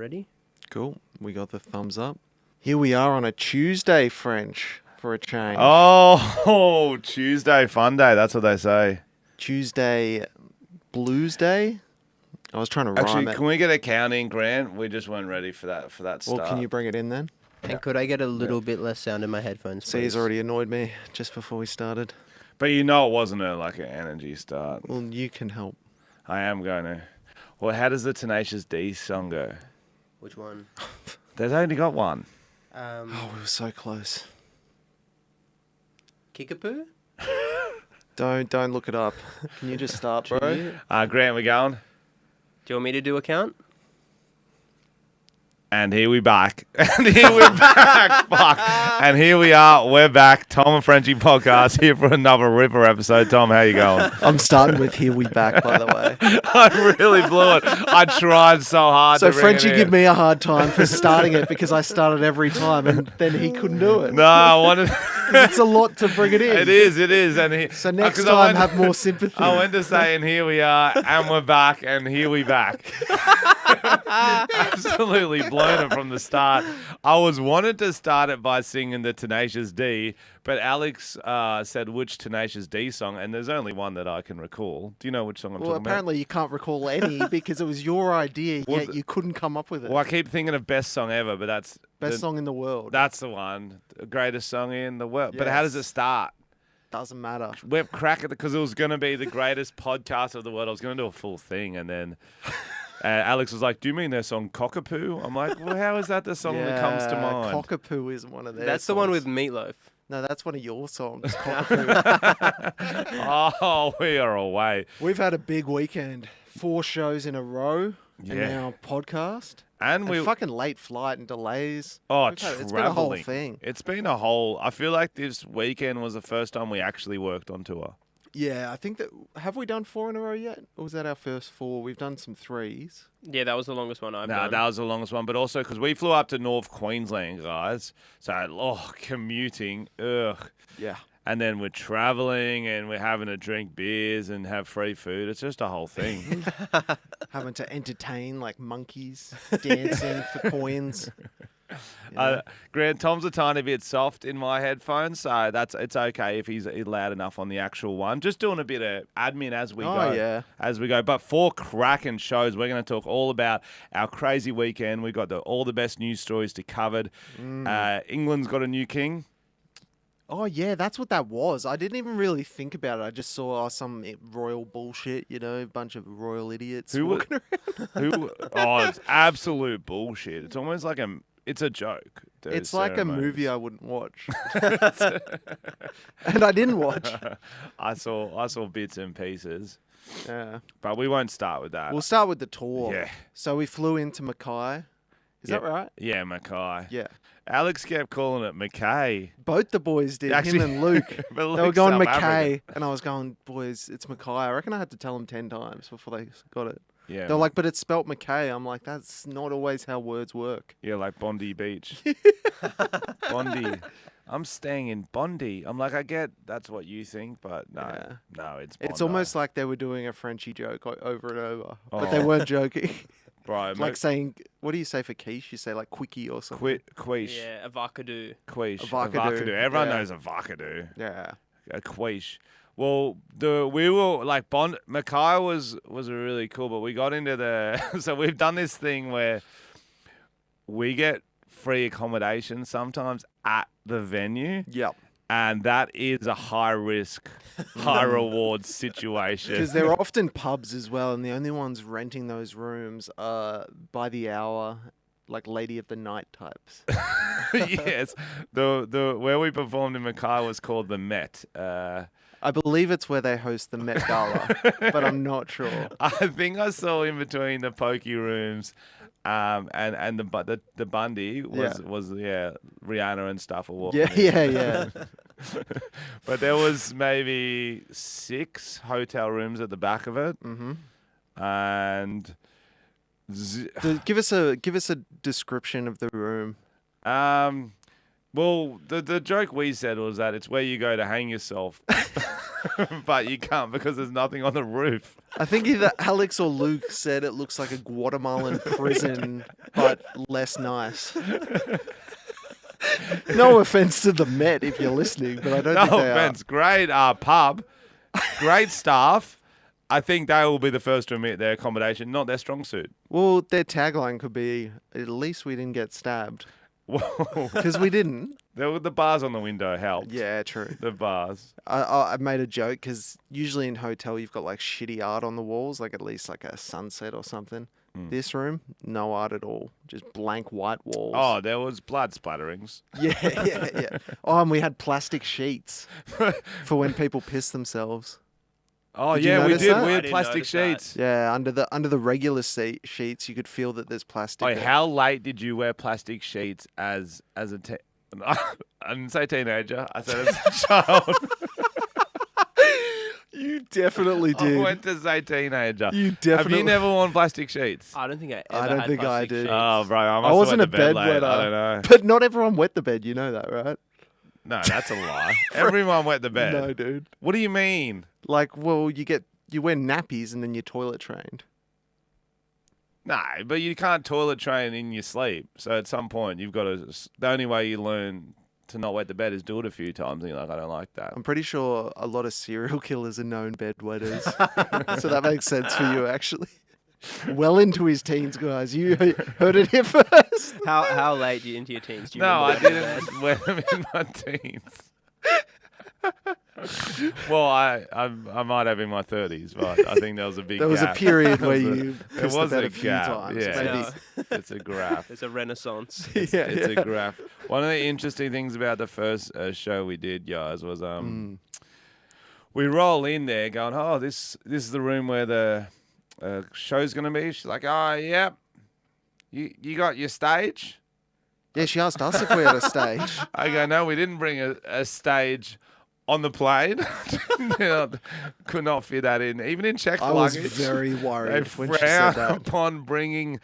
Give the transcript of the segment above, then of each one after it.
ready? Cool. We got the thumbs up. Here we are on a Tuesday, French, for a change. Oh, Tuesday fun day. That's what they say. Tuesday Blues Day. I was trying to rhyme Actually, it. can we get a counting, Grant? We just weren't ready for that start. Well, can you bring it in then? And could I get a little bit less sound in my headphones, See, he's please? already annoyed me just before we started. But you know it wasn't an energy start. Well, you can help. I am going to. Well, how does the Tenacious D song go? Which one? They've only got one. Oh, we were so close. Kickapoo? Don't look it up. Can you just start, bro? Grant, we going? Do you want me to do a count? And here we back. And here we're back. Fuck. And here we are. We're back. Tom and Frenchy podcast here for another Ripper episode. Tom, how you going? I'm starting with "Here We Back," by the way. I really blew it. I tried so hard So to bring Frenchy it in. give me a hard time for starting it because I started every time, and then he couldn't do it. No, I wanted... 'Cause it's a lot to bring it in. It is. And So next time, have more sympathy. I went to say, and here we are, and we're back, and here we back. Absolutely blown it from the start. I was wanted to start it by singing the Tenacious D, but Alex said which Tenacious D song, and there's only one that I can recall. Do you know which song I'm Well, talking apparently you can't recall any because it was your idea, Well, yet you couldn't come up with it. about? Well, I keep thinking of best song ever, but that's Best song in the world. That's the one, the greatest song in the world. But how does it Yes. start? Doesn't matter. We're cracking it because it was going to be the greatest podcast of the world. I was going to do a full thing, and then Alex was like, "Do you mean their song Cockapoo?" I'm like, "Well, how is that the song that comes to mind?" Cockapoo isn't one of their That's the one songs. with Meatloaf. No, that's one of your songs. Cockapoo. Oh, we are away. We've had a big weekend. 4 shows in a row. And Yeah. now podcast. And we fucking late flight and delays. oh, It's been a whole traveling. thing. It's been a whole. I feel like this weekend was the first time we actually worked on tour. Yeah, I think that... Have we done 4 in a row yet? Or was that our first 4? We've done some 3s. Yeah, that was the longest one I've No, done. that was the longest one, but also because we flew up to North Queensland, guys. So, commuting, ugh. Yeah. And then we're traveling and we're having to drink beers and have free food. It's just a whole thing. Having to entertain like monkeys, dancing for coins. You know? Grant, Tom's a tiny bit soft in my headphones, so it's okay if he's loud enough on the actual one. Just doing a bit of admin as we go. Yeah. As we go. But 4 cracking shows. We're going to talk all about our crazy weekend. We've got all the best news stories to cover. England's got a new king. Oh, yeah, that's what that was. I didn't even really think about it. I just saw some royal bullshit, a bunch of royal idiots walking around. It's absolute bullshit. It's almost like it's a joke. It's like a movie I wouldn't watch. And I didn't watch. I saw bits and pieces. Yeah. But we won't start with that. We'll start with the tour. Yeah. So we flew into Mackay. Is that right? Yeah, Mackay. Yeah. Alex kept calling it McKay. Both the boys did, Actually- him and Luke. But They were Luke's going South Mackay, African. and I was going, boys, it's Mackay. I reckon I had to tell them 10 times before they got it. Yeah. They were like, but it's spelt Mackay. I'm like, that's not always how words work. Yeah, like Bondi Beach. Bondi. I'm staying in Bondi. I'm like, I get that's what you think, but no, Yeah. no, it's Bondi. It's almost like they were doing a Frenchy joke over and over, but Oh. they weren't joking. Bro, Like saying, what do you say for quiche? You say like quickie or something. quiche. Yeah, avocado. Quiche. Avocado. Everyone Yeah. knows avocado. Yeah. A quiche. Well, we were like Mackay was really cool, but we got into so we've done this thing where we get free accommodation sometimes at the venue, Yep. and that is a high risk, high reward situation. Because they're often pubs as well, and the only ones renting those rooms are by the hour, like Lady of the Night types. Yes, the where we performed in Mackay was called the Met. I believe it's where they host the Met Gala, but I'm not sure. I think I saw in between the pokey rooms, and the Bundy was Rihanna and stuff were walking Yeah, in. yeah. But there was maybe 6 hotel rooms at the back of it, and Give us a description of the room. well, the joke we said was that it's where you go to hang yourself. but you can't because there's nothing on the roof. I think either Alex or Luke said it looks like a Guatemalan prison, but less nice. No offense to the Met if you're listening, but I don't No think they offense. Great pub, great staff. I think they will be the first to admit their accommodation, not their strong suit. Well, their tagline could be, at least we didn't get stabbed. Whoa. Because we didn't. The bars on the window helped. Yeah, true. The bars. I made a joke because usually in hotel you've got like shitty art on the walls, like at least like a sunset or something. This room, no art at all. Just blank white walls. Oh, there was blood splatterings. Yeah. Oh, and we had plastic sheets for when people piss themselves. Oh, Did you yeah, we notice did. that? We I had didn't plastic notice that. sheets. Yeah, under the regular sheets, you could feel that there's plastic. Wait, there. how late did you wear plastic sheets as a I didn't say teenager. I said as a child. You definitely I did. went to say teenager. You Have definitely. you never worn plastic sheets? I don't think I ever I don't had think I plastic did. sheets. Oh, bro, I must wasn't have a went to bed bed late. wetter. I don't know. But not everyone wet the bed. You know that, right? No, that's a lie. Everyone wet the bed. No, dude. What do you mean? Like, well, you wear nappies and then you're toilet trained. No, but you can't toilet train in your sleep. So at some point, you've got to. The only way you learn to not wet the bed is do it a few times. And you're like, I don't like that. I'm pretty sure a lot of serial killers are known bedwetters. So that makes sense for you, actually. Well into his teens, guys. You heard it here first. How late into your teens do you No, I remember going to bed? didn't wear them in my teens. Well, I might have in my 30s, but I think there was a big There was a gap. period where There was you There pissed the was bed a a few gap, times. yeah. Maybe. It's a graph. It's a renaissance. Yeah, It's a graph. One of the interesting things about the first show we did, guys, was we roll in there going, oh, this is the room where the show's going to be. She's like, oh, yeah. You got your stage? Yeah, she asked us if we had a stage. I go, no, we didn't bring a stage on the plane. Could not fit that in. Even in checked I was luggage. very They worried when she frown said that. upon bringing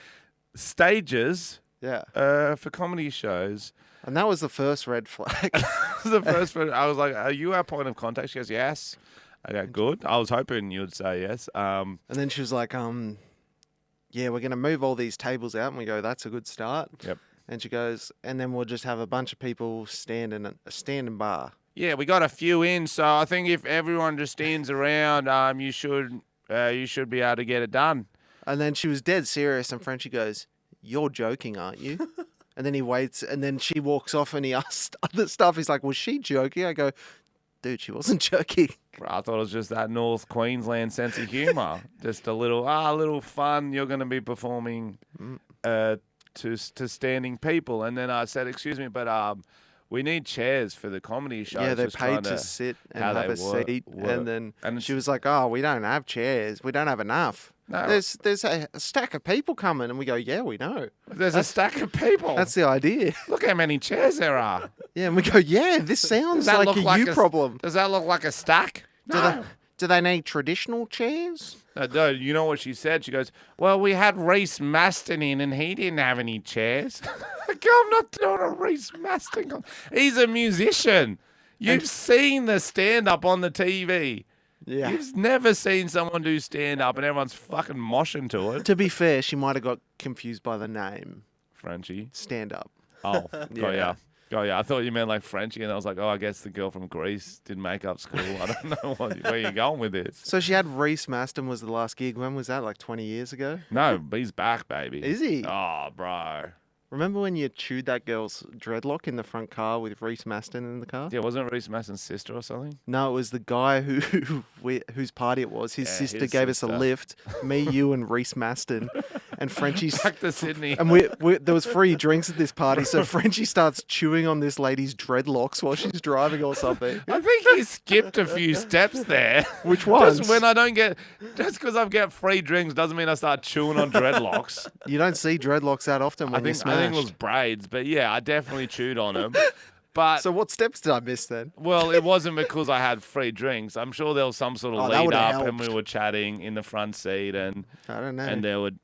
stages Yeah. for comedy shows. And that was the first red flag. The first one, I was like, are you our point of contact? She goes, yes. I go, good. I was hoping you'd say yes. And then she was like, yeah, we're going to move all these tables out. And we go, that's a good start. Yep. And she goes, and then we'll just have a bunch of people stand in a standing bar. Yeah, we got a few in, so I think if everyone just stands around, you should be able to get it done. And then she was dead serious. And Frenchy goes, you're joking, aren't you? And then he waits. And then she walks off and he asks other stuff. He's like, was she joking? I go, dude, she wasn't joking. I thought it was just that North Queensland sense of humour. Just a little fun. You're going to be performing to standing people. And then I said, excuse me, but we need chairs for the comedy show. Yeah, they're Just paid trying to sit and how have they a seat. work. And then And she was like, oh, we don't have chairs. We don't have enough. No. There's a stack of people coming. And we go, yeah, we know. There's a stack of people. That's the idea. Look how many chairs there are. Yeah, and we go, yeah, this sounds that like look a like you problem. Does that look like a stack? Do they need traditional chairs? No, you know what she said? She goes, well, we had Reese Maston in and he didn't have any chairs. I'm not doing a Reese Maston. He's a musician. You've seen the stand-up on the TV. Yeah. You've never seen someone do stand-up and everyone's fucking moshing to it. To be fair, she might have got confused by the name. Frenchy. Stand up. Oh, Yeah. got ya. I thought you meant like Frenchy, and I was like, oh, I guess the girl from Greece did makeup school. I don't know where you're going with this. So she had Reese Maston was the last gig. When was that? Like 20 years ago? No, but he's back, baby. Is he? Oh, bro. Remember when you chewed that girl's dreadlock in the front car with Reese Maston in the car? Yeah, wasn't it Reese Maston's sister or something? No, it was the guy whose party it was. His Yeah, sister his gave us a sister. lift. Me, you, and Reese Maston, and Frenchie's. Back to Sydney. And there was free drinks at this party, so Frenchie starts chewing on this lady's dreadlocks while she's driving or something. I think he skipped a few steps there. Which ones? Just when I don't get, just because I get free drinks doesn't mean I start chewing on dreadlocks. You don't see dreadlocks that often when I think it was braids, but yeah, I definitely chewed on them. But So what steps did I miss then? well, it wasn't because I had free drinks. I'm sure there was some sort of Oh, that lead would've up, and helped. we were chatting in the front seat, and I don't know. and there would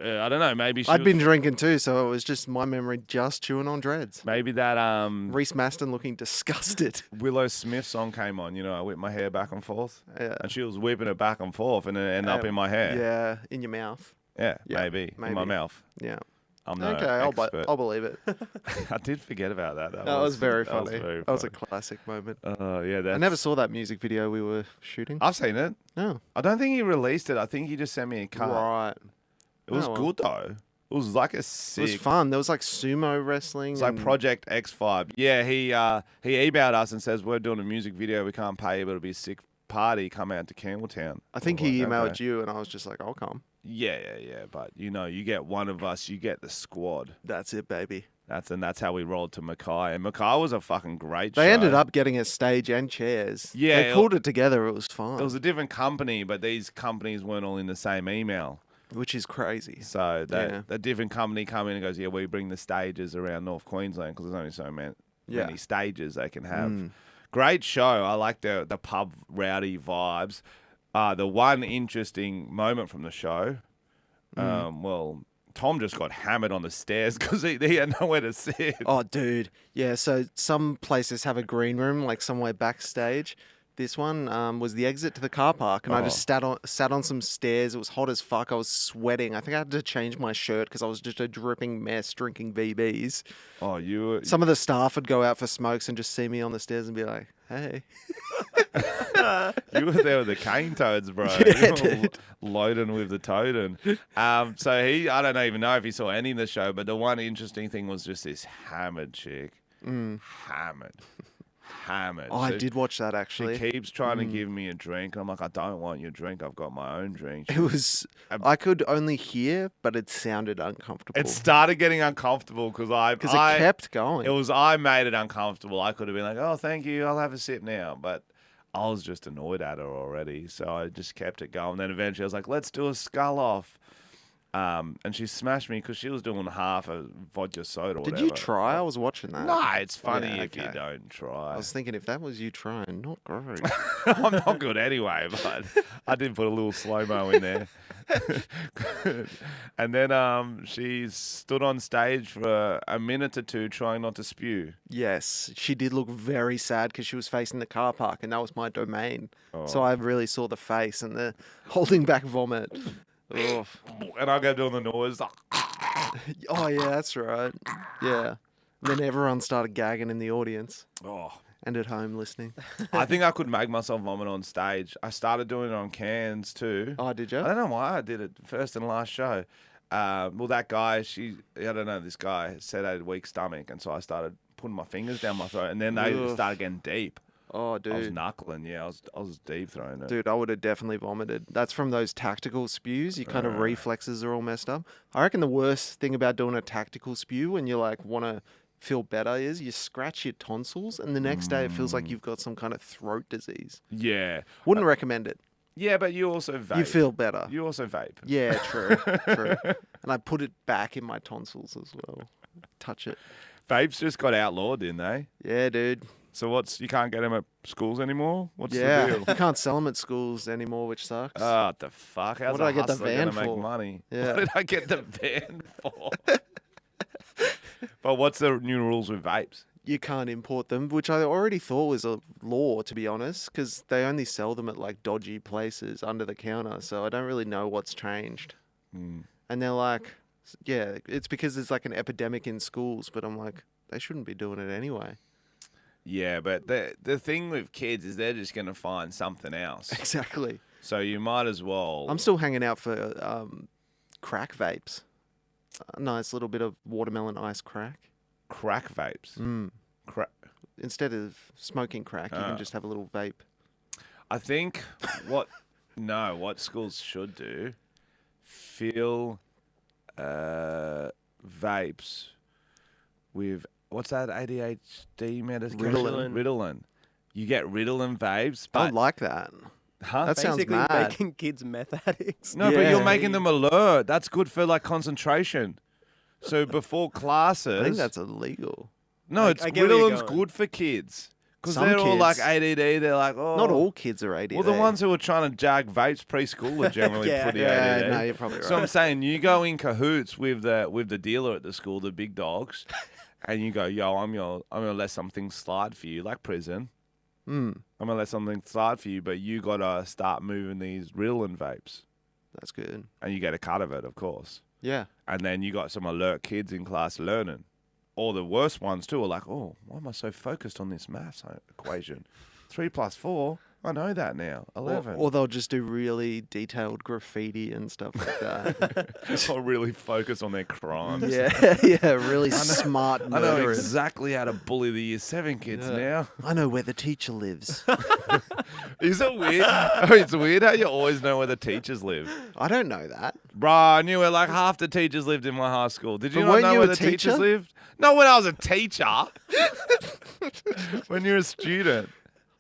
I don't know. Maybe I'd been drinking too, so it was just my memory just chewing on dreads. maybe that Reese Maston looking disgusted. Willow Smith song came on. I whip my hair back and forth, Yeah. and she was whipping it back and forth, and it ended up in my hair. Yeah, in your mouth. Yeah, Yeah, maybe in my maybe. mouth. Yeah. I'm no Okay, expert. I'll believe it. I did forget about that. That was very funny. That That was a classic moment. yeah, I never saw that music video we were shooting. I've seen it. No. I don't think he released it. I think he just sent me a cut. Right. It was Oh, well. good though. It was like a It sick. was fun. There was like sumo wrestling. It's like and- Project X vibe. Yeah, he emailed us and says we're doing a music video. We can't pay you, but it'll be a sick party. Come out to Campbelltown. I think I was he like, emailed okay. you, and I was just like, I'll come. Yeah. But you get one of us. You get the squad. That's it, baby. That's how we rolled to Mackay. And Mackay was a fucking great show. They ended up getting a stage and chairs. Yeah, They pulled it together. It was fun. It was a different company, but these companies weren't all in the same email. Which is crazy. So Yeah. the different company come in and goes, yeah, we bring the stages around North Queensland because there's only so many stages they can have. Great show. I like the pub rowdy vibes. The one interesting moment from the show, well, Tom just got hammered on the stairs because he had nowhere to sit. Oh, dude. Yeah, so some places have a green room, like somewhere backstage. This one was the exit to the car park, and I just sat on some stairs. It was hot as fuck. I was sweating. I think I had to change my shirt because I was just a dripping mess drinking VBs. Oh, you were... Some of the staff would go out for smokes and just see me on the stairs and be like, hey. You were there with the cane toads, bro. Yeah, You were dude. loading with the toad. So I don't even know if he saw any of the show, but the one interesting thing was just this hammered chick. Hammered. Oh, I did watch that, She actually. keeps trying to give me a drink, and I'm like, I don't want your drink. I've got my own drink. It was, I could only hear, but it sounded uncomfortable. It started getting uncomfortable because Because it kept going. I made it uncomfortable. I could have been like, oh, thank you. I'll have a sip now. But I was just annoyed at her already. So I just kept it going. Then eventually I was like, let's do a skull off. And she smashed me because she was doing half a vodka soda or Did whatever. you try? I was watching that. No, it's funny Yeah, if you okay. don't try. I was thinking if that was you trying, not great. I'm not good anyway, but I did put a little slow-mo in there. And then she stood on stage for a minute or two trying not to spew. Yes, she did look very sad because she was facing the car park, and that was my domain. Oh. So I really saw the face and the holding back vomit. Ugh. And I go doing the noise. Oh yeah, that's right. Yeah. And then everyone started gagging in the audience Oh, and at home listening. I think I could make myself vomit on stage. I started doing it on cans too. Oh, did you? I don't know why I did it first and last show. Well, that guy, this guy said I had a weak stomach, and so I started putting my fingers down my throat, and then they Ugh. started getting deep. Oh, I was dude. knuckling, yeah. I was deep throwing it. Dude, I would have definitely vomited. That's from those tactical spews. Your kind of reflexes are all messed up. I reckon the worst thing about doing a tactical spew when you like want to feel better is you scratch your tonsils, and the next day it feels like you've got some kind of throat disease. Yeah. Wouldn't recommend it. Yeah, but you also vape. You feel better. You also vape. Yeah, true, true. And I put it back in my tonsils as well. Touch it. Vapes just got outlawed, didn't they? Yeah, dude. So you can't get them at schools anymore? What's Yeah, the deal? you can't sell them at schools anymore, which sucks. Oh, what the fuck? How's What did a I get the hustler van gonna make for? money? Yeah. What did I get the van for? But what's the new rules with vapes? You can't import them, which I already thought was a law, to be honest, because they only sell them at like dodgy places under the counter. So I don't really know what's changed. And they're like, yeah, it's because there's like an epidemic in schools, but I'm like, they shouldn't be doing it anyway. Yeah, but the thing with kids is they're just going to find something else. Exactly. So you might as well. I'm still hanging out for crack vapes. A nice little bit of watermelon ice crack. Crack vapes. Crack. Instead of smoking crack, you can just have a little vape. I think what schools should do, fill vapes with, what's that ADHD medicine? Ritalin. You get Ritalin vapes, I but like that. huh? That sounds Basically mad. making kids meth addicts. No, but Yeah. you're making them alert. That's good for like concentration. So before classes, I think that's illegal. no, I it's get where you're Ritalin's going. good for kids Because Some they're all like kids- ADD. They're like, oh. Not all kids are ADD. Well, the ones who are trying to jag vapes preschool are generally Yeah. pretty Yeah, ADD. no, you're probably right. So I'm saying you go in cahoots with the dealer at the school, the big dogs, and you go, yo, I'm gonna let something slide for you, like prison. I'm gonna let something slide for you, but you gotta start moving these Ritalin vapes, That's good. and you get a cut of it, of course. Yeah. And then you got some alert kids in class learning. Or the worst ones too are like, oh, why am I so focused on this maths equation? 3 + 4, I know that now. 11. Or they'll just do really detailed graffiti and stuff like that. Or really focus on their crimes. yeah, really smart I know murderers. exactly how to bully the year 7 kids now. I know where the teacher lives. Is it weird? It's weird how you always know where the teachers live. I don't know that. Bruh, I knew where like half the teachers lived in my high school. Did you But not weren't know you where a the teachers teacher? lived? No, when I was a teacher. When you're a student.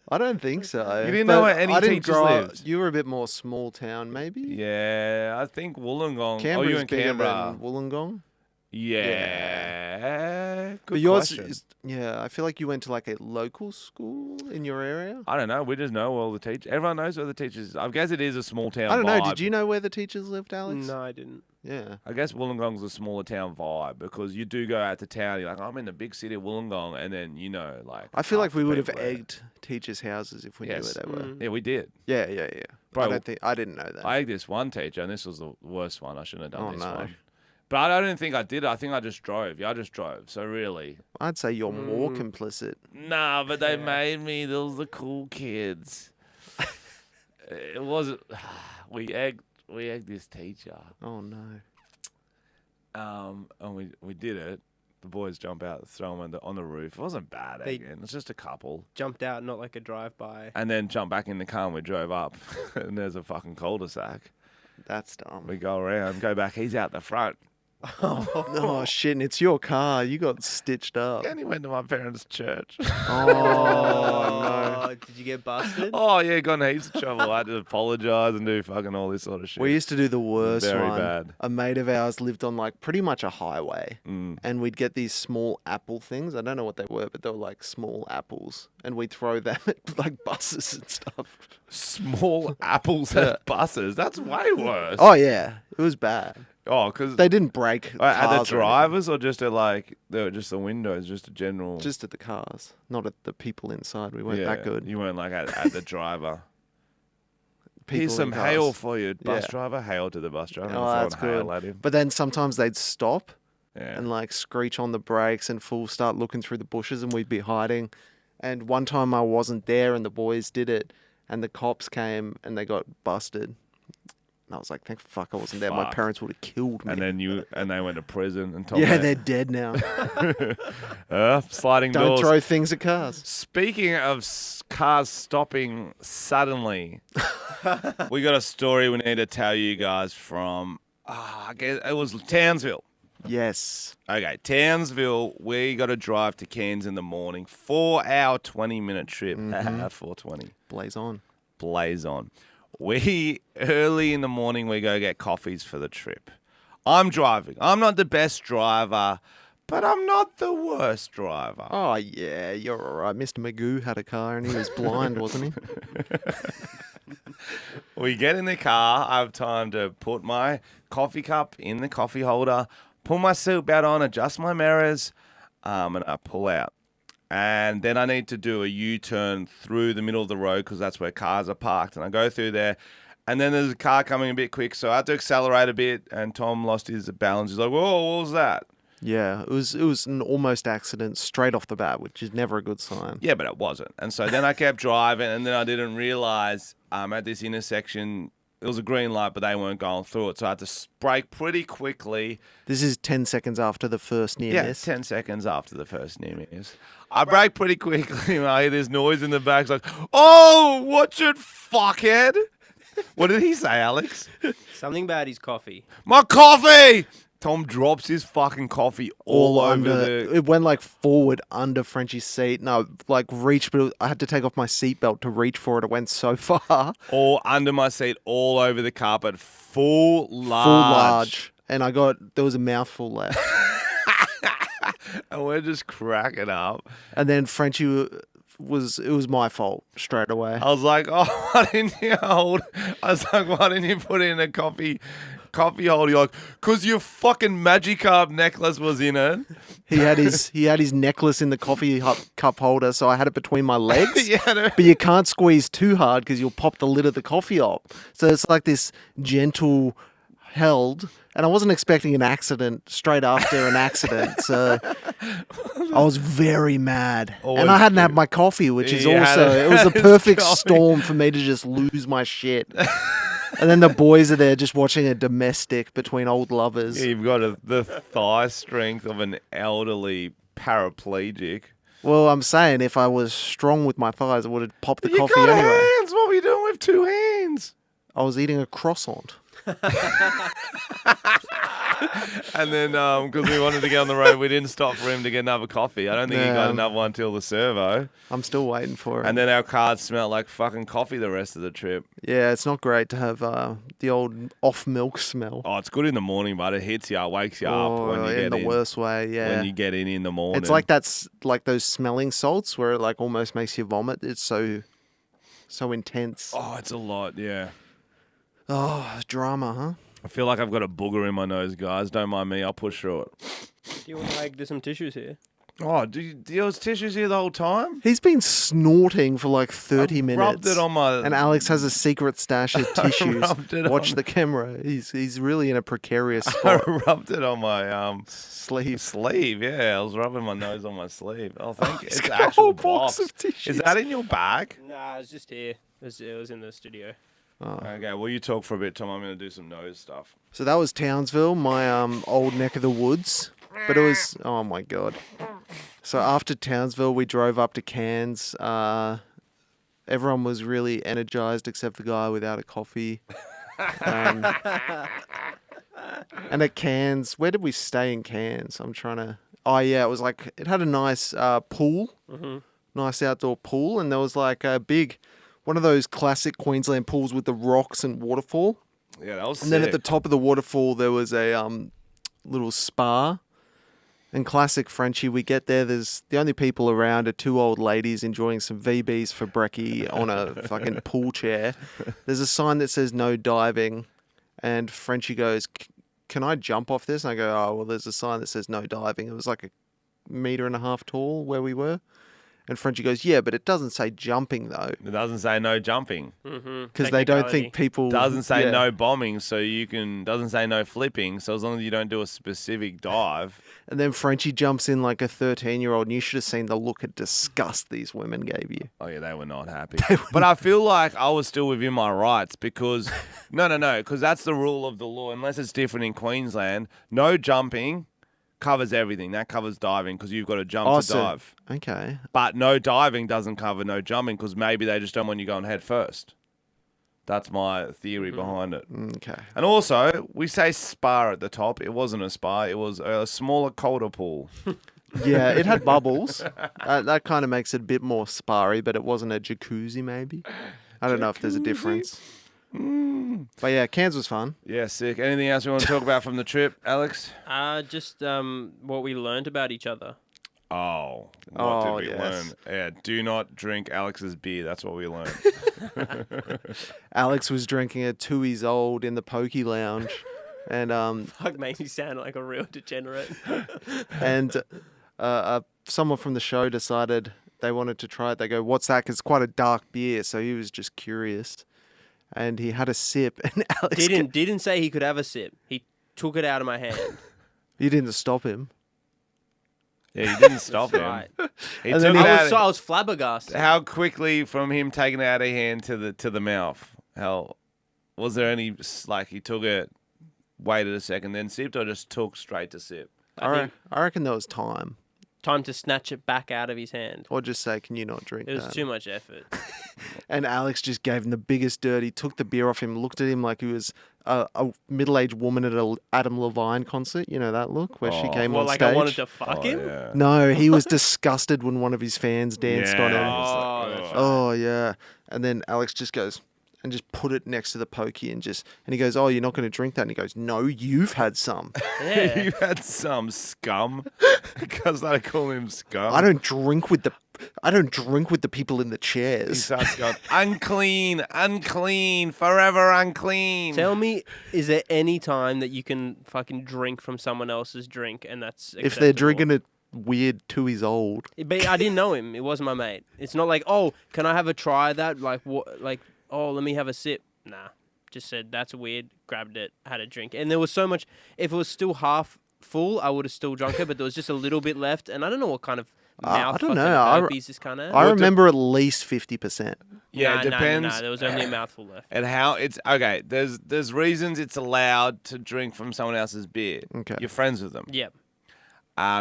I don't think so. You didn't know But where any I didn't teachers grow up- lived? You were a bit more small town, maybe? Yeah, I think Wollongong. Canberra's oh, you in bigger Canberra. than Wollongong. Yeah. Good But yours question. is, yeah, I feel like you went to like a local school in your area. I don't know. We just know all the teachers. Everyone knows where the teachers. I guess it is a small town. I don't know. vibe. Did you know where the teachers lived, Alex? No, I didn't. Yeah. I guess Wollongong's a smaller town vibe because you do go out to town. You're like, I'm in the big city of Wollongong, and then like. I feel like half we the would have people there. egged teachers' houses if we knew Yes. where they were. Mm. Yeah, we did. Yeah. Bro, I didn't know that. I egged this one teacher, and this was the worst one. I shouldn't have done Oh, this no. one. But I don't think I did. I think I just drove. Yeah, I just drove. So really, I'd say you're more complicit. nah. But they made me. Those the cool kids. It wasn't. We egged this teacher. Oh no. And we did it. The boys jump out, throw them on the roof. It wasn't bad They- again. It's just a couple. Jumped out, not like a drive-by. And then jump back in the car and we drove up. And there's a fucking cul-de-sac. That's dumb. We go around, go back. He's out the front. Oh shit, and it's your car. You got stitched up. And he went to my parents' church. Oh no. Did you get busted? Oh, yeah, got in heaps of trouble. I had to apologise and do fucking all this sort of shit. We used to do the worst Very one. bad. A mate of ours lived on like pretty much a highway. Mm. And we'd get these small apple things. I don't know what they were, but they were like small apples. And we'd throw them at like buses and stuff. Small apples at buses. That's way worse. Oh yeah, it was bad. Oh, because They didn't break at the cars or anything. drivers or just at like just the windows, just a general. Just at the cars, not at the people inside. We weren't Yeah, that good. You weren't like at the driver. People Here's in some cars. hail for you, bus Yeah. driver. Hail to the bus driver. Oh, and that's throwing hail good. at him. But then sometimes they'd stop Yeah. and like screech on the brakes and full start looking through the bushes and we'd be hiding. And one time I wasn't there and the boys did it and the cops came and they got busted. And I was like, thank fuck I wasn't there. My Fuck. parents would have killed me. And then they went to prison and told yeah, me, they're dead now. sliding Don't doors. throw things at cars. Speaking of cars stopping suddenly, we got a story we need to tell you guys from. I guess it was Townsville. Yes. Okay, Townsville. We got to drive to Cairns in the morning. 4-hour, 20-minute trip. 4:20. Blaze on. Blaze on. We early in the morning we go get coffees for the trip. I'm driving. I'm not the best driver, but I'm not the worst driver. Oh, yeah, you're all right. Mr. Magoo had a car and he was blind, wasn't he? We get in the car. I have time to put my coffee cup in the coffee holder, pull my seatbelt on, adjust my mirrors, and I pull out. And then I need to do a U-turn through the middle of the road because that's where cars are parked. And I go through there. And then there's a car coming a bit quick, so I had to accelerate a bit. And Tom lost his balance. He's like, whoa, what was that? Yeah, it was an almost accident straight off the bat, which is never a good sign. Yeah, but it wasn't. And so then I kept driving, and then I didn't realize at this intersection, it was a green light, but they weren't going through it. So I had to brake pretty quickly. This is 10 seconds after the first near Yeah, miss. 10 seconds after the first near miss. I brake pretty quickly, and I hear this noise in the back. It's like, oh, watch it, fuckhead. What did he say, Alex? Something about his coffee. My coffee! Tom drops his fucking coffee all over under, the... It went like forward under Frenchy's seat. And I like reached, but I had to take off my seatbelt to reach for it. It went so far. All under my seat, all over the carpet, full large. Full large. And there was a mouthful left. And we're just cracking up. And then Frenchy was my fault straight away. I was like, oh, why didn't you hold? I was like, why didn't you put it in a coffee holder? You're like, because your fucking Magikarp necklace was in it. He had his necklace in the coffee cup holder, so I had it between my legs. Yeah, But you can't squeeze too hard because you'll pop the lid of the coffee off. So it's like this gentle held, and I wasn't expecting an accident straight after an accident, so I was very mad. And I hadn't had my coffee, which is You also hadn't it was a had his perfect coffee. storm for me to just lose my shit. And then the boys are there just watching a domestic between old lovers. Yeah, you've got the thigh strength of an elderly paraplegic. Well, I'm saying if I was strong with my thighs, I would have popped the You coffee got anyway. hands. What were you doing with 2 hands? I was eating a croissant. And then, because we wanted to get on the road, we didn't stop for him to get another coffee. I don't think he got No. another one till the servo. I'm still waiting for it. And then our cars smelled like fucking coffee the rest of the trip. Yeah, it's not great to have the old off milk smell. Oh, it's good in the morning, but it hits you, wakes you up when you in get the in. worst way, yeah. When you get in the morning. It's like that's like those smelling salts where it like almost makes you vomit. It's so intense. Oh, it's a lot, yeah. Oh, drama, huh? I feel like I've got a booger in my nose, guys. Don't mind me. I'll push through it. Do you want to like do some tissues here? Oh, do you have tissues here the whole time? He's been snorting for like 30 minutes. Rubbed it on my... And Alex has a secret stash of tissues. rubbed it Watch on- the camera. He's really in a precarious I spot. rubbed it on my Sleeve. sleeve. Yeah, I was rubbing my nose on my sleeve. Oh, thank you. He's It's got a actual whole box box. of tissues. Is that in your bag? Nah, it's just here. It was in the studio. Okay, well, you talk for a bit, Tom. I'm going to do some nose stuff. So that was Townsville, my old neck of the woods. But it was, oh my God. So after Townsville, we drove up to Cairns. Everyone was really energized except the guy without a coffee. And at Cairns, where did we stay in Cairns? I'm trying to, oh yeah, it was like, it had a nice pool, nice outdoor pool. And there was like a big, one of those classic Queensland pools with the rocks and waterfall. Yeah, that was And then at the top of the waterfall, there was a little spa. And classic Frenchy, we get there, there's the only people around are 2 old ladies enjoying some VBs for brekkie on a fucking pool chair. There's a sign that says no diving. And Frenchy goes, can I jump off this? And I go, oh, well, there's a sign that says no diving. It was like 1.5 meters tall where we were. And Frenchy goes, yeah, but it doesn't say jumping, though. It doesn't say no jumping. Because they don't think people... Doesn't say yeah. no bombing, so you can... Doesn't say no flipping, so as long as you don't do a specific dive... And then Frenchy jumps in like a 13-year-old, and you should have seen the look of disgust these women gave you. Oh, yeah, they were not happy. But I feel like I was still within my rights because... No, because that's the rule of the law. Unless it's different in Queensland, no jumping covers everything. That covers diving because you've got to jump to dive. Okay. But no diving doesn't cover no jumping because maybe they just don't want you going head first. That's my theory behind it. Okay. And also, we say spa at the top. It wasn't a spa. It was a smaller, colder pool. Yeah, it had bubbles. That kind of makes it a bit more sparry, but it wasn't a jacuzzi, maybe. I don't know if there's a difference. But yeah, Cairns was fun. Yeah, sick. Anything else we want to talk about from the trip, Alex? Just what we learned about each other. Oh, what Oh, did we yes. learn? Yeah, do not drink Alex's beer. That's what we learned. Alex was drinking a 2 old in the pokey lounge. And Fuck, makes me sound like a real degenerate. someone from the show decided they wanted to try it. They go, what's that? 'Cause it's quite a dark beer. So he was just curious. And he had a sip. And Alex Didn't say he could have a sip. He took it out of my hand. You didn't stop him. Yeah, you didn't stop him. Right. He And took then it he- out. I was flabbergasted. How quickly from him taking it out of hand to the mouth? How was there any like he took it, waited a second, then sipped, or just took straight to sip? I reckon there was time. Time to snatch it back out of his hand. Or just say, can you not drink It was that? too much effort. And Alex just gave him the biggest dirt. He took the beer off him, looked at him like he was a middle-aged woman at a Adam Levine concert. You know that look where she came Well, on like stage? I wanted to fuck him. Yeah. No, he was disgusted when one of his fans danced on him. Oh, that's right. Oh, yeah. And then Alex just goes and just put it next to the pokey and he goes, oh, you're not going to drink that? And he goes, no, you've had some. Yeah. You had some scum because they call him scum. I don't drink with the I don't drink with the people in the He chairs. starts going, unclean, unclean, forever unclean. Tell me, is there any time that you can fucking drink from someone else's drink and that's If they're acceptable? drinking it weird 2 years old. But I didn't know him. It wasn't my mate. It's not like, oh, can I have a try of that? Like, what? Like, oh, let me have a sip. Nah. Just said, that's weird. Grabbed it, had a drink. And there was so much. If it was still half full, I would have still drunk it, but there was just a little bit left. And I don't know what kind of mouth I don't fucking know. herpes this kind of. I remember at least 50%. Yeah, it depends. Nah, there was only a mouthful left. And how it's okay. There's reasons it's allowed to drink from someone else's beer. Okay. You're friends with them. Yep.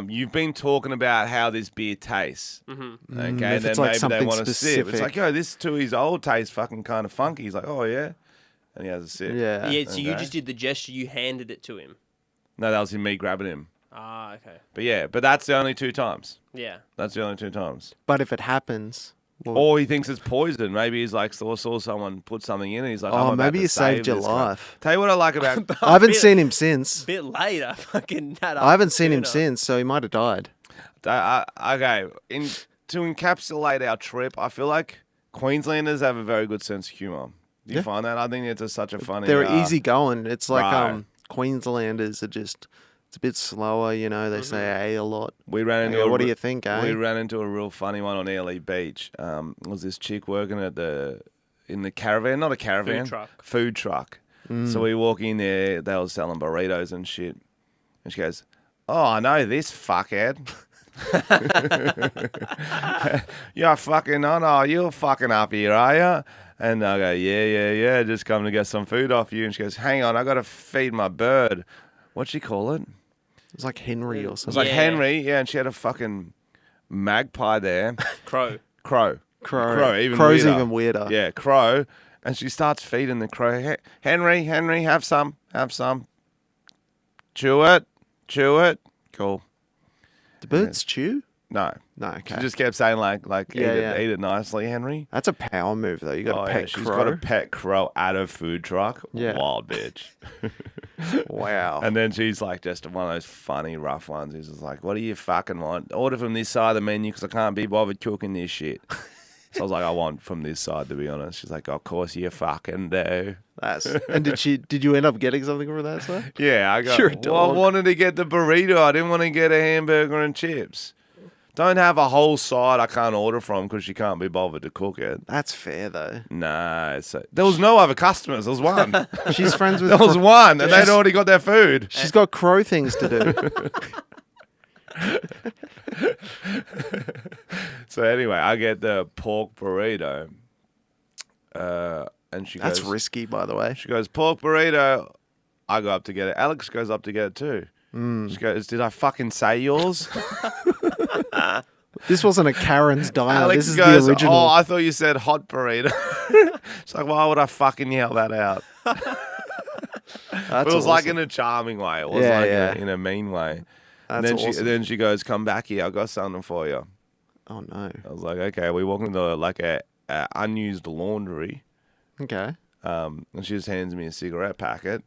You've been talking about how this beer tastes. Mm-hmm. Okay, if and then it's like maybe they something want to sip. It's specific. like, yo, this 2 years old tastes fucking kind of funky. He's like, oh yeah, and he has a sip. Yeah. Yeah, so you Okay. just did the gesture. You handed it to him. No, that was me grabbing him. Ah, okay. But yeah, but that's the only 2 times. Yeah. That's the only 2 times. But if it happens, well, Or he thinks it's poison. Maybe he's like saw someone put something in and he's like, I'm oh, about maybe to he save saved your this guy. life. Tell you what I like about I haven't bit- seen him since. Bit late, I fucking had I haven't seen him dinner. since, so he might have died. okay, to encapsulate our trip, I feel like Queenslanders have a very good sense of humour. Do you Yeah. find that? I think it's such a funny. They're easy going. It's like right. Queenslanders are just it's a bit slower, you know. They Mm-hmm. say a lot. We ran I into go, a what do re- you think, eh? We ran into a real funny one on Airlie Beach. It was this chick working at in the caravan, not a caravan, food truck. So we walk in there. They were selling burritos and shit, and she goes, "Oh, I know this fuckhead." You're fucking you're fucking up here, are you? And I go, yeah, just come to get some food off you. And she goes, hang on, I got to feed my bird. What'd she call it? It's like Henry or It was something. like Yeah. Henry, yeah, and she had a fucking magpie there. Crow. Crow. Crow. Even Crow's weirder. even weirder. Yeah, crow. And she starts feeding the crow. Henry, have some. Chew it. Cool. Do birds chew? No. No, okay. She just kept saying like Yeah, eat it nicely, Henry. That's a power move, though. You got Oh, to yeah, pet she's crow. got a pet crow at a food truck. Yeah. Wild bitch. Wow. And then she's like just one of those funny rough ones. He's just like, what do you fucking want? Order from this side of the menu because I can't be bothered cooking this shit. So I was like, I want from this side, to be honest. She's like, of course you fucking do. And did you end up getting something from that side? Yeah, I got. You're a Well, I dog. wanted to get the burrito. I didn't want to get a hamburger and chips. Don't have a whole side I can't order from because she can't be bothered to cook it. That's fair, though. Nah, there was no other customers. There was one. She's friends with There was one, and they'd She's- already got their food. She's got crow things to do. So anyway, I get the pork burrito, and she That's goes, risky, by the way. she goes, pork burrito. I go up to get it. Alex goes up to get it too. She goes, did I fucking say yours? This wasn't a Karen's diner. Alex This is goes, the original. oh, I thought you said hot burrito. She's like, why would I fucking yell that out? That's But it was like awesome. in a charming way. It was Yeah, like yeah. in a mean way. That's and awesome. then she goes, come back here. I got something for you. Oh, no. I was like, okay. We walk into like a unused laundry. Okay. And she just hands me a cigarette packet.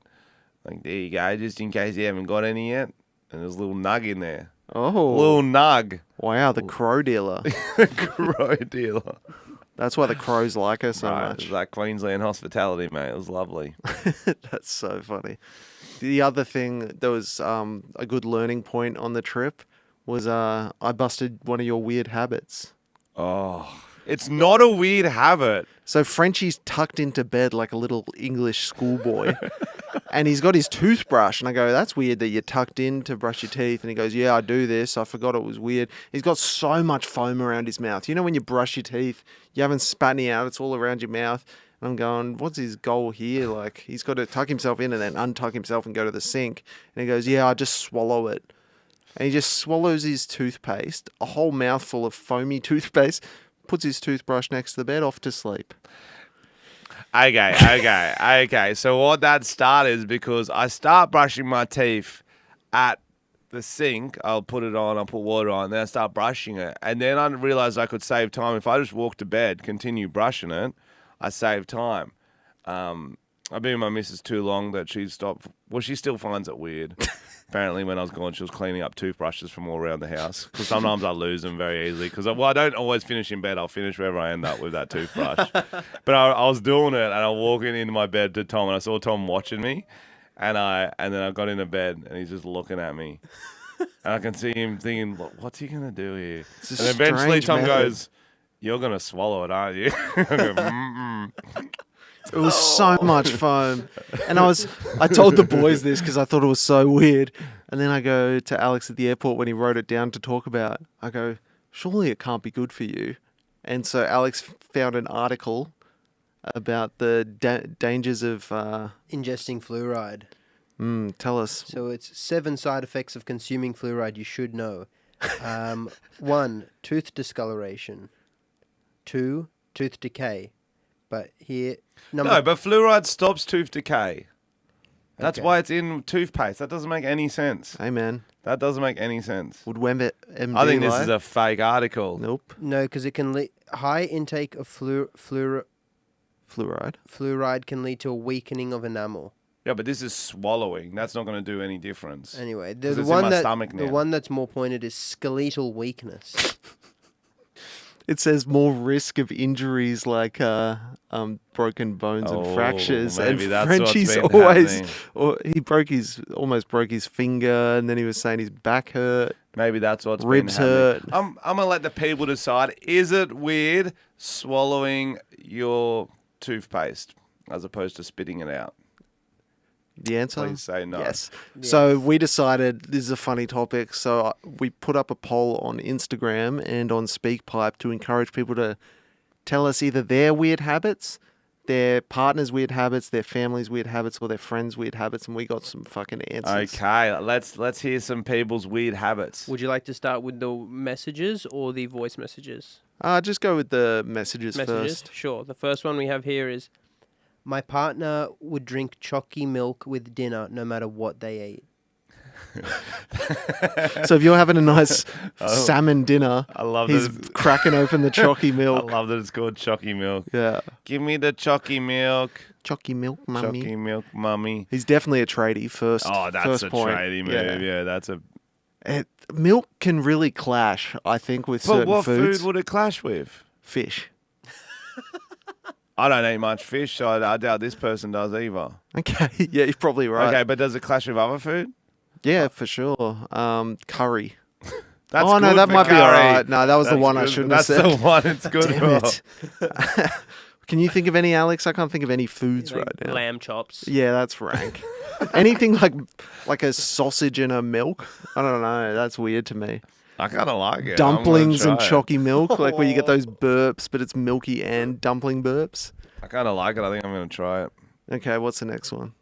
Like, there you go, just in case you haven't got any yet. And there's a little nug in there. Oh. Little nug. Wow, the crow dealer. Crow dealer. That's why the crows like her so Right, much. it's like Queensland hospitality, mate. It was lovely. That's so funny. The other thing that was a good learning point on the trip was I busted one of your weird habits. Oh, it's not a weird habit. So Frenchy's tucked into bed like a little English schoolboy. And he's got his toothbrush. And I go, that's weird that you're tucked in to brush your teeth. And he goes, yeah, I do this. I forgot it was weird. He's got so much foam around his mouth. You know when you brush your teeth, you haven't spat any out. It's all around your mouth. And I'm going, what's his goal here? Like, he's got to tuck himself in and then untuck himself and go to the sink. And he goes, yeah, I just swallow it. And he just swallows his toothpaste, a whole mouthful of foamy toothpaste, puts his toothbrush next to the bed, off to sleep. Okay. So what that started is because I start brushing my teeth at the sink. I'll put it on, I'll put water on, then I start brushing it. And then I realized I could save time. If I just walk to bed, continue brushing it, I save time. I've been with my missus too long that she stopped. Well, she still finds it weird. Apparently, when I was gone, she was cleaning up toothbrushes from all around the house. Because sometimes I lose them very easily. Because I don't always finish in bed. I'll finish wherever I end up with that toothbrush. But I was doing it, and I was walking into my bed to Tom, and I saw Tom watching me, and then I got into bed, and he's just looking at me, and I can see him thinking, "What's he gonna do here?" It's a And eventually, strange Tom method. goes, "You're gonna swallow it, aren't you?" I go, "Mm-mm." It was so much fun. And I told the boys this because I thought it was so weird. And then I go to Alex at the airport when he wrote it down to talk about. I go, surely it can't be good for you. And so Alex found an article about the dangers of... Ingesting fluoride. tell us. So it's 7 side effects of consuming fluoride you should know. 1, tooth discoloration. 2, tooth decay. But here... No, but fluoride stops tooth decay. That's Okay. why it's in toothpaste. That doesn't make any sense. Hey, man. That doesn't make any sense. Would MD I think this lie? is a fake article. Nope. No, because it can high intake of Fluoride. fluoride can lead to a weakening of enamel. Yeah, but this is swallowing. That's not going to do any difference. Anyway, 'Cause the it's in one my that stomach the now. one that's more pointed is skeletal weakness. It says more risk of injuries like broken bones and Oh, fractures. maybe And that's what's Frenchy's been always, happening. or he almost broke his finger, and then he was saying his back hurt. Maybe that's what's Ribs been happening. hurt. I'm gonna let the people decide. Is it weird swallowing your toothpaste as opposed to spitting it out? The answer? Please say no. Yes. So we decided this is a funny topic. So we put up a poll on Instagram and on SpeakPipe to encourage people to tell us either their weird habits, their partner's weird habits, their family's weird habits, or their friends' weird habits, and we got some fucking answers. Okay, let's hear some people's weird habits. Would you like to start with the messages or the voice messages? Just go with the messages first. Sure. The first one we have here is, my partner would drink chalky milk with dinner no matter what they ate. So if you're having a nice salmon dinner, I love he's that. cracking open the chalky I milk. love that it's called chalky milk. Yeah. Give me the chalky milk. Chalky milk, mummy. Chalky milk, mummy. He's definitely a tradie first. Oh, that's first a point. tradie move. Yeah, that's a. Milk can really clash, I think, with But certain what foods. food would it clash with? Fish. I don't eat much fish, so I doubt this person does either. Okay, yeah, you're probably right. Okay, but does it clash with other food? Yeah, for sure. Curry. That's Oh, no, good that for might be curry. all right. No, that was the That's one I good. shouldn't have That's said. the one it's good Damn for. it. Can you think of any, Alex? I can't think of any foods Like right now. lamb chops. Yeah, that's rank. Anything like a sausage and a milk? I don't know. That's weird to me. I kind of like it. Dumplings I'm and gonna try it. chalky milk, like where you get those burps, but it's milky and dumpling burps. I kind of like it. I think I'm going to try it. Okay, what's the next one?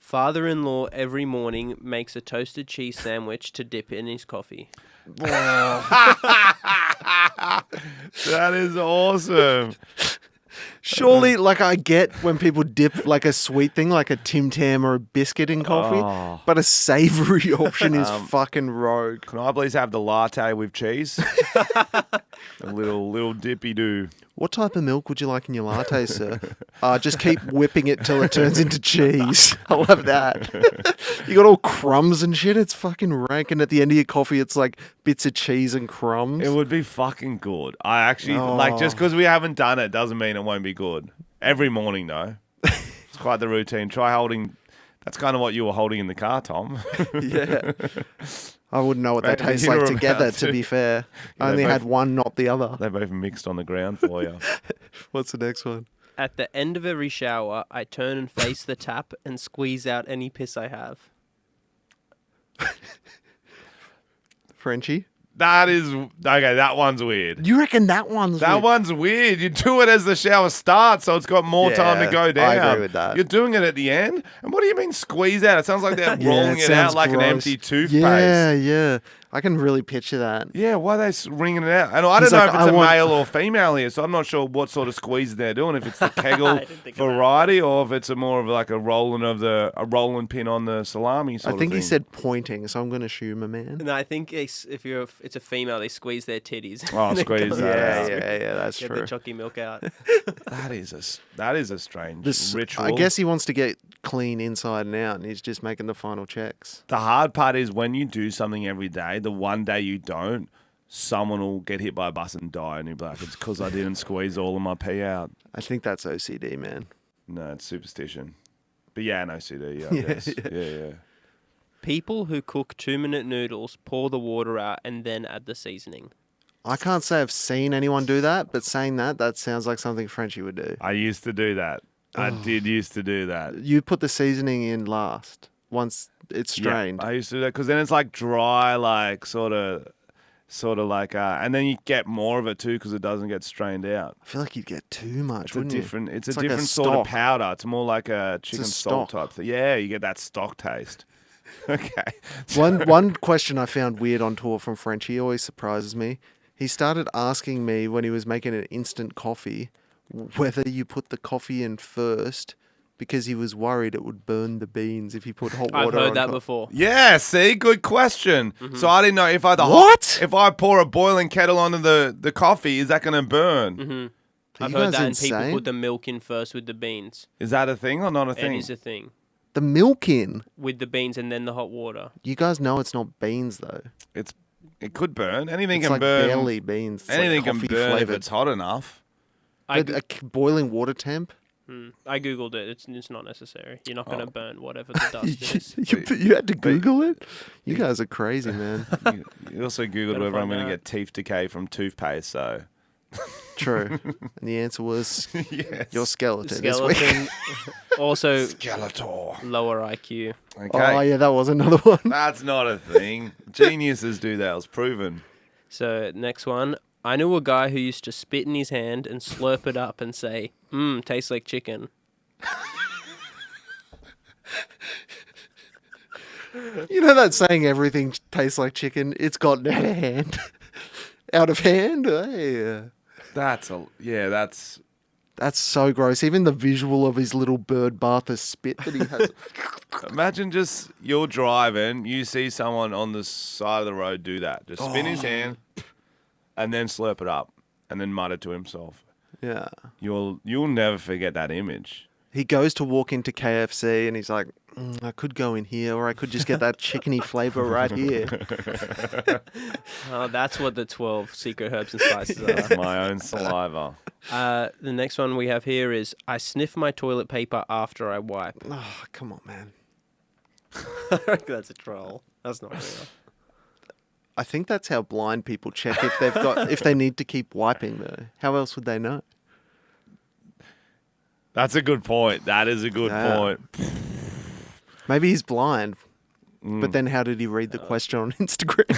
Father-in-law every morning makes a toasted cheese sandwich to dip in his coffee. That is awesome. Surely, like, I get when people dip like a sweet thing, like a Tim Tam or a biscuit in coffee, Oh. but a savory option is fucking rogue. Can I please have the latte with cheese? A little dippy do. What type of milk would you like in your latte, sir? Just keep whipping it till it turns into cheese. I love that. You got all crumbs and shit. It's fucking rank. And at the end of your coffee, it's like bits of cheese and crumbs. It would be fucking good. I actually like, just Oh. because we haven't done it doesn't mean it won't be good. Every morning though, it's quite the routine. Try holding. That's kind of what you were holding in the car, Tom. Yeah. I wouldn't know what that Maybe tastes you like were together, about to to. be fair. Yeah, I only both- had one, not the other. They're both mixed on the ground for you. What's the next one? At the end of every shower, I turn and face the tap and squeeze out any piss I have. Frenchy? That is okay. That one's weird. You reckon that one's That weird? one's weird. You do it as the shower starts, so it's got more time to Yeah, go down. I agree with that. You're doing it at the end. And what do you mean squeeze out? It sounds like they're Yeah, rolling it out sounds like an gross. empty toothpaste. Yeah, yeah. I can really picture that. Yeah, why are they ringing it out? And I don't He's know like, if it's "I a want-" male or female here, so I'm not sure what sort of squeeze they're doing. If it's the Kegel I didn't think of that. variety, or if it's a more of like a rolling pin on the salami sort I of think thing. he said pointing, so I'm going to assume a man. No, I think it's a female, they squeeze their titties. Oh, And it squeeze goes that through. out. Yeah, that's Get true. the chalky milk out. That is a strange ritual. I guess he wants to get clean inside and out, and he's just making the final checks. The hard part is when you do something every day, the one day you don't, someone will get hit by a bus and die, and you'll be like, it's because I didn't squeeze all of my pee out. I think that's OCD, man. No, it's superstition. But yeah, an OCD, I Yeah, guess. yeah. Yeah. People who cook 2-minute noodles, pour the water out, and then add the seasoning. I can't say I've seen anyone do that, but saying that sounds like something Frenchy would do. I used to do that. I did used to do that. You put the seasoning in last, once it's strained. Yeah, I used to do that because then it's like dry, like sort of like, and then you get more of it too because it doesn't get strained out. I feel like you'd get too much, It's a wouldn't you? different, it's It's a like a different sort of stock. powder. It's more like a chicken stock stock. type thing. Yeah, you get that stock taste. Okay. One question I found weird on tour from Frenchy always surprises me. He started asking me when he was making an instant coffee whether you put the coffee in first because he was worried it would burn the beans if you put hot I've water heard on that top. before. Yeah, see, good question. So I didn't know if I What? if I pour a boiling kettle onto the coffee, is that going to burn? I've you heard guys that, and people insane? put the milk in first with the beans. Is that a thing or not a It thing? is a thing. The milk in. With the beans and then the hot water. You guys know it's not beans though. It could burn. Anything It's can like burn. barely beans. It's Anything like can coffee burn flavored. if it's hot enough. I, But boiling water temp. I googled it. It's not necessary. You're not going to burn whatever the dust is. you had to Google it? You guys are crazy, man. You also Googled Gotta whether I'm find going to out. get teeth decay from toothpaste. So True. And the answer was yes. your skeleton. this week. Skeleton. Also, Skeletor. lower IQ. Okay. Oh yeah, that was another one. That's not a thing. Geniuses do that. It's proven. So, next one. I knew a guy who used to spit in his hand and slurp it up and say, tastes like chicken. You know that saying everything tastes like chicken? It's gotten out of hand. Out of hand? Hey. That's That's so gross. Even the visual of his little bird bather spit that he has. imagine just you're driving, you see someone on the side of the road do that. Just spin his hand and then slurp it up and then mutter to himself. Yeah. You'll never forget that image. He goes to walk into KFC and he's like, I could go in here or I could just get that chickeny flavor right here. Oh, that's what the 12 secret herbs and spices That's are. my own saliva. The next one we have here is, I sniff my toilet paper after I wipe. Oh, come on, man. That's a troll. That's not real. I think that's how blind people check if they need to keep wiping though. How else would they know? That's a good point. That is a good Yeah. point. Maybe he's blind. But then how did he read the question on Instagram?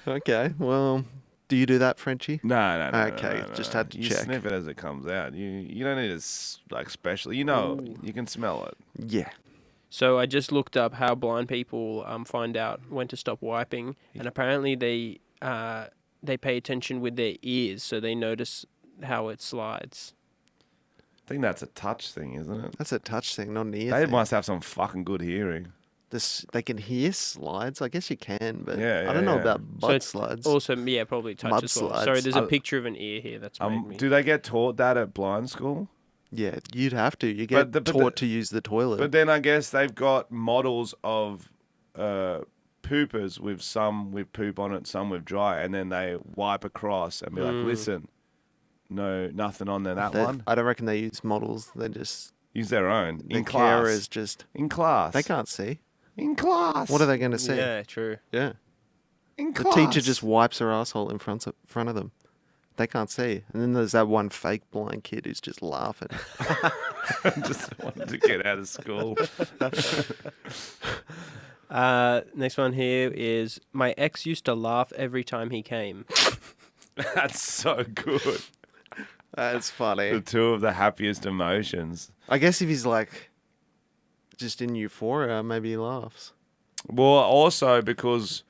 Okay, well, do you do that, Frenchy? No. Okay, no, just had to you check. sniff it as it comes out. You don't need to specially. You know, you can smell it. Yeah. So I just looked up how blind people find out when to stop wiping, and apparently they pay attention with their ears, so they notice how it slides. I think that's a touch thing, isn't it? That's a touch thing, not an ear They thing. must have some fucking good hearing. They can hear slides. I guess you can, but Yeah, I don't know yeah. about So butt it's slides. Also, yeah, probably touch Mud as well. slides. Sorry, there's a Uh, picture of an ear here. That's made me. Do they get taught that at blind school? Yeah, you'd have to. You get But taught to use the toilet. But then I guess they've got models of poopers with some with poop on it, some with dry, and then they wipe across and be like, listen, no, nothing on there, that one. I don't reckon they use models. They just Use their own. the In class. carers just In class. they can't see. In class. What are they going to see? Yeah, true. Yeah. In The class. teacher just wipes her asshole in front of them. They can't see. And then there's that one fake blind kid who's just laughing. just wanted to get out of school. Next one here is, my ex used to laugh every time he came. That's so good. That's funny. The two of the happiest emotions. I guess if he's like just in euphoria, maybe he laughs. Well, also because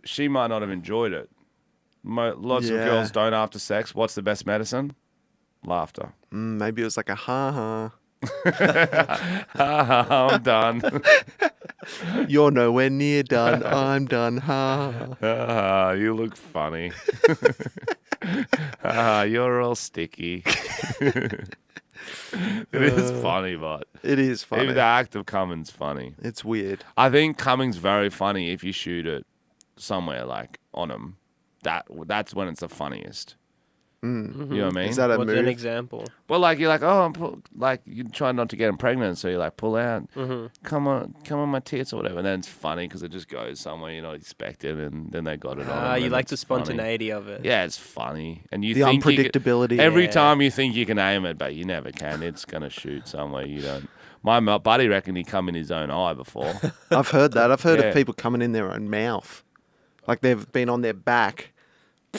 she might not have enjoyed it. Lots of Yeah. girls don't after sex. What's the best medicine? Laughter. Maybe it was like a ha I'm done. ha. You're nowhere near done. I'm done. Ha. You look funny. You're all sticky. It is funny, but It is funny. even the act of coming's funny. It's weird. I think coming's very funny if you shoot it somewhere like on them. That's when it's the funniest. You know what I mean? Is that a What's move? an example? Well, like you're like, oh, like you try not to get them pregnant, so you like pull out, come on my tits or whatever, and then it's funny because it just goes somewhere you're not expecting, and then they got it on. and You then like the it's funny. spontaneity of it. Yeah, it's funny, and you The think unpredictability. every Yeah. time you think you can aim it, but you never can. It's gonna shoot somewhere you don't. My buddy reckoned he come in his own eye before. I've heard that. I've heard Yeah. of people coming in their own mouth. Like they've been on their back.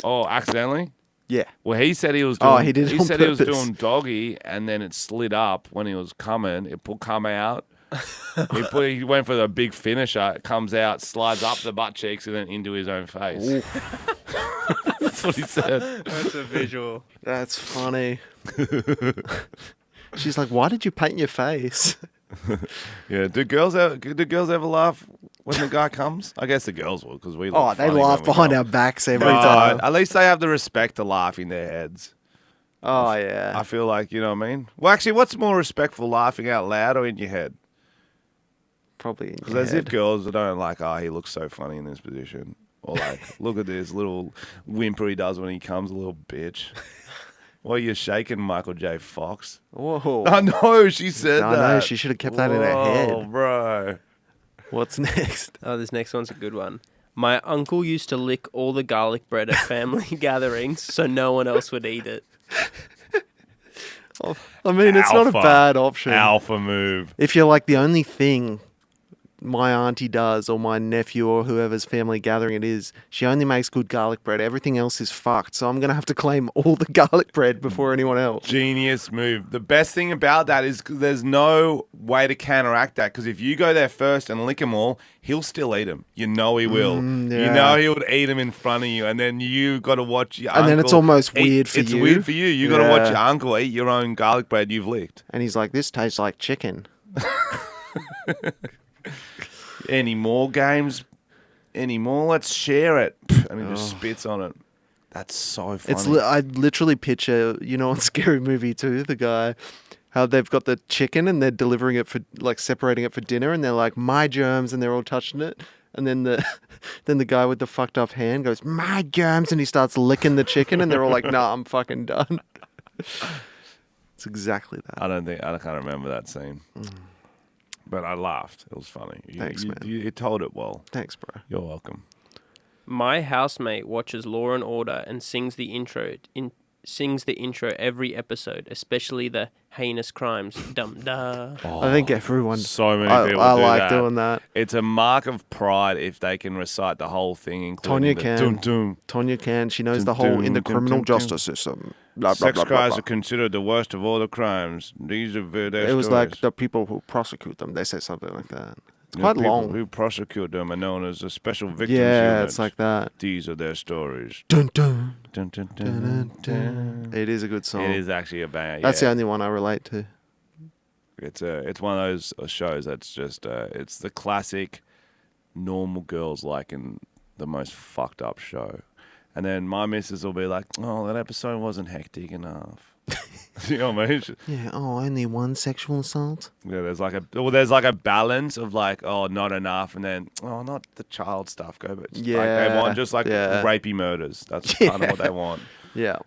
Oh, accidentally. Yeah. Well, he said he was doing. Oh, he did it He on said he was purpose. doing doggy, and then it slid up when he was coming. It pulled cum out. He went for the big finisher. It comes out, slides up the butt cheeks, and then into his own face. That's what he said. That's a visual. That's funny. She's like, why did you paint your face? Yeah. Do girls ever laugh when the guy comes? I guess the girls will because we. Look Oh, they funny laugh when we behind go. our backs every No, time. at least they have the respect to laugh in their heads. Oh, yeah. I feel like, you know what I mean? Well, actually, what's more respectful, laughing out loud or in your head? Probably in Because your as head. if girls don't like, oh, he looks so funny in this position. Or like, look at this little whimper he does when he comes, a little bitch. Well, you're shaking, Michael J. Fox. Whoa. I know, she said I that. know, she should have kept that in her Whoa, head. bro. What's next? Oh, this next one's a good one. My uncle used to lick all the garlic bread at family gatherings so no one else would eat it. I mean, it's not a Alpha. bad option. Alpha move. If you're like the only thing my auntie does or my nephew or whoever's family gathering it is, she only makes good garlic bread. Everything else is fucked. So I'm going to have to claim all the garlic bread before anyone else. Genius move. The best thing about that is 'cause there's no way to counteract that. Because if you go there first and lick them all, he'll still eat them. You know he will. You yeah. know he would eat them in front of you, and then you got to watch your uncle. And then it's almost eat- weird for it's you. weird for you. You got to watch Yeah. your uncle eat your own garlic bread you've licked. And he's like, this tastes like chicken. Any more games? Any more? Let's share it. And he just spits on it. That's so funny. I literally picture, you know, on Scary Movie 2, the guy, how they've got the chicken and they're delivering it for, like, separating it for dinner, and they're like, my germs, and they're all touching it. And then the guy with the fucked up hand goes, my germs, and he starts licking the chicken, and they're all like, nah, I'm fucking done. It's exactly that. I can't remember that scene. But I laughed. It was funny. Thanks, man. You told it well. Thanks, bro. You're welcome. My housemate watches Law and Order and sings the intro every episode, especially the heinous crimes. Dum da. I think everyone. So many I people I do like that. doing that. It's a mark of pride if they can recite the whole thing, including Tonya the can. dum-dum. Tonya can. She knows Dum, the whole in the dum, criminal dum, dum. justice system. Blah, blah, Sex blah, blah, crimes blah. are considered the worst of all the crimes. These are their It was stories. like the people who prosecute them. They say something like that. It's The quite people long. who prosecute them are known as a special victims Yeah, unit. it's like that. These are their stories. Dun, dun, Dun, dun, dun, dun, dun, dun. It is a good song. It is actually a banger. That's the yeah. only one I relate to. It's one of those shows that's just it's the classic normal girls like in the most fucked up show. And then my missus will be like, oh, that episode wasn't hectic enough. You know what I mean? Yeah. Oh, only one sexual assault. Yeah, there's like a balance of like, oh, not enough, and then oh, not the child stuff go, but like they Yeah, want just like yeah. rapey murders. That's kind of what they want. Yeah.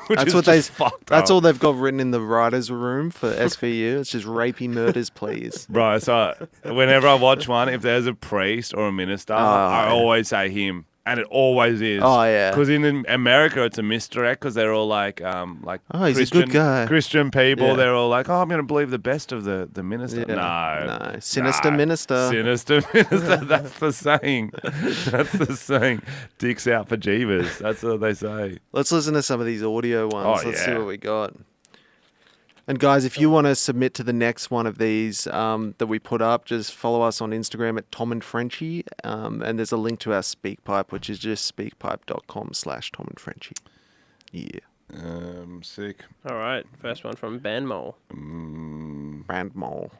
Which That's is what just they. fucked That's up. all they've got written in the writers' room for SVU. It's just rapey murders, please. Bro, so whenever I watch one, if there's a priest or a minister, I yeah. always say him, and it always is. Oh, yeah. Because in America, it's a misdirect because they're all like Oh, he's a Christian, good guy. Christian people. Yeah. They're all like, oh, I'm going to believe the best of the minister. No. Sinister minister. Sinister minister. That's the saying. That's the saying. Dicks out for Jeevers. That's what they say. Let's listen to some of these audio ones. Oh, Let's see yeah. what we got. And guys, if you want to submit to the next one of these that we put up, just follow us on Instagram at Tom and Frenchy. And there's a link to our SpeakPipe, which is just speakpipe.com/Tom and Frenchy. Yeah. Sick. All right, first one from Banmole. Brand Mole.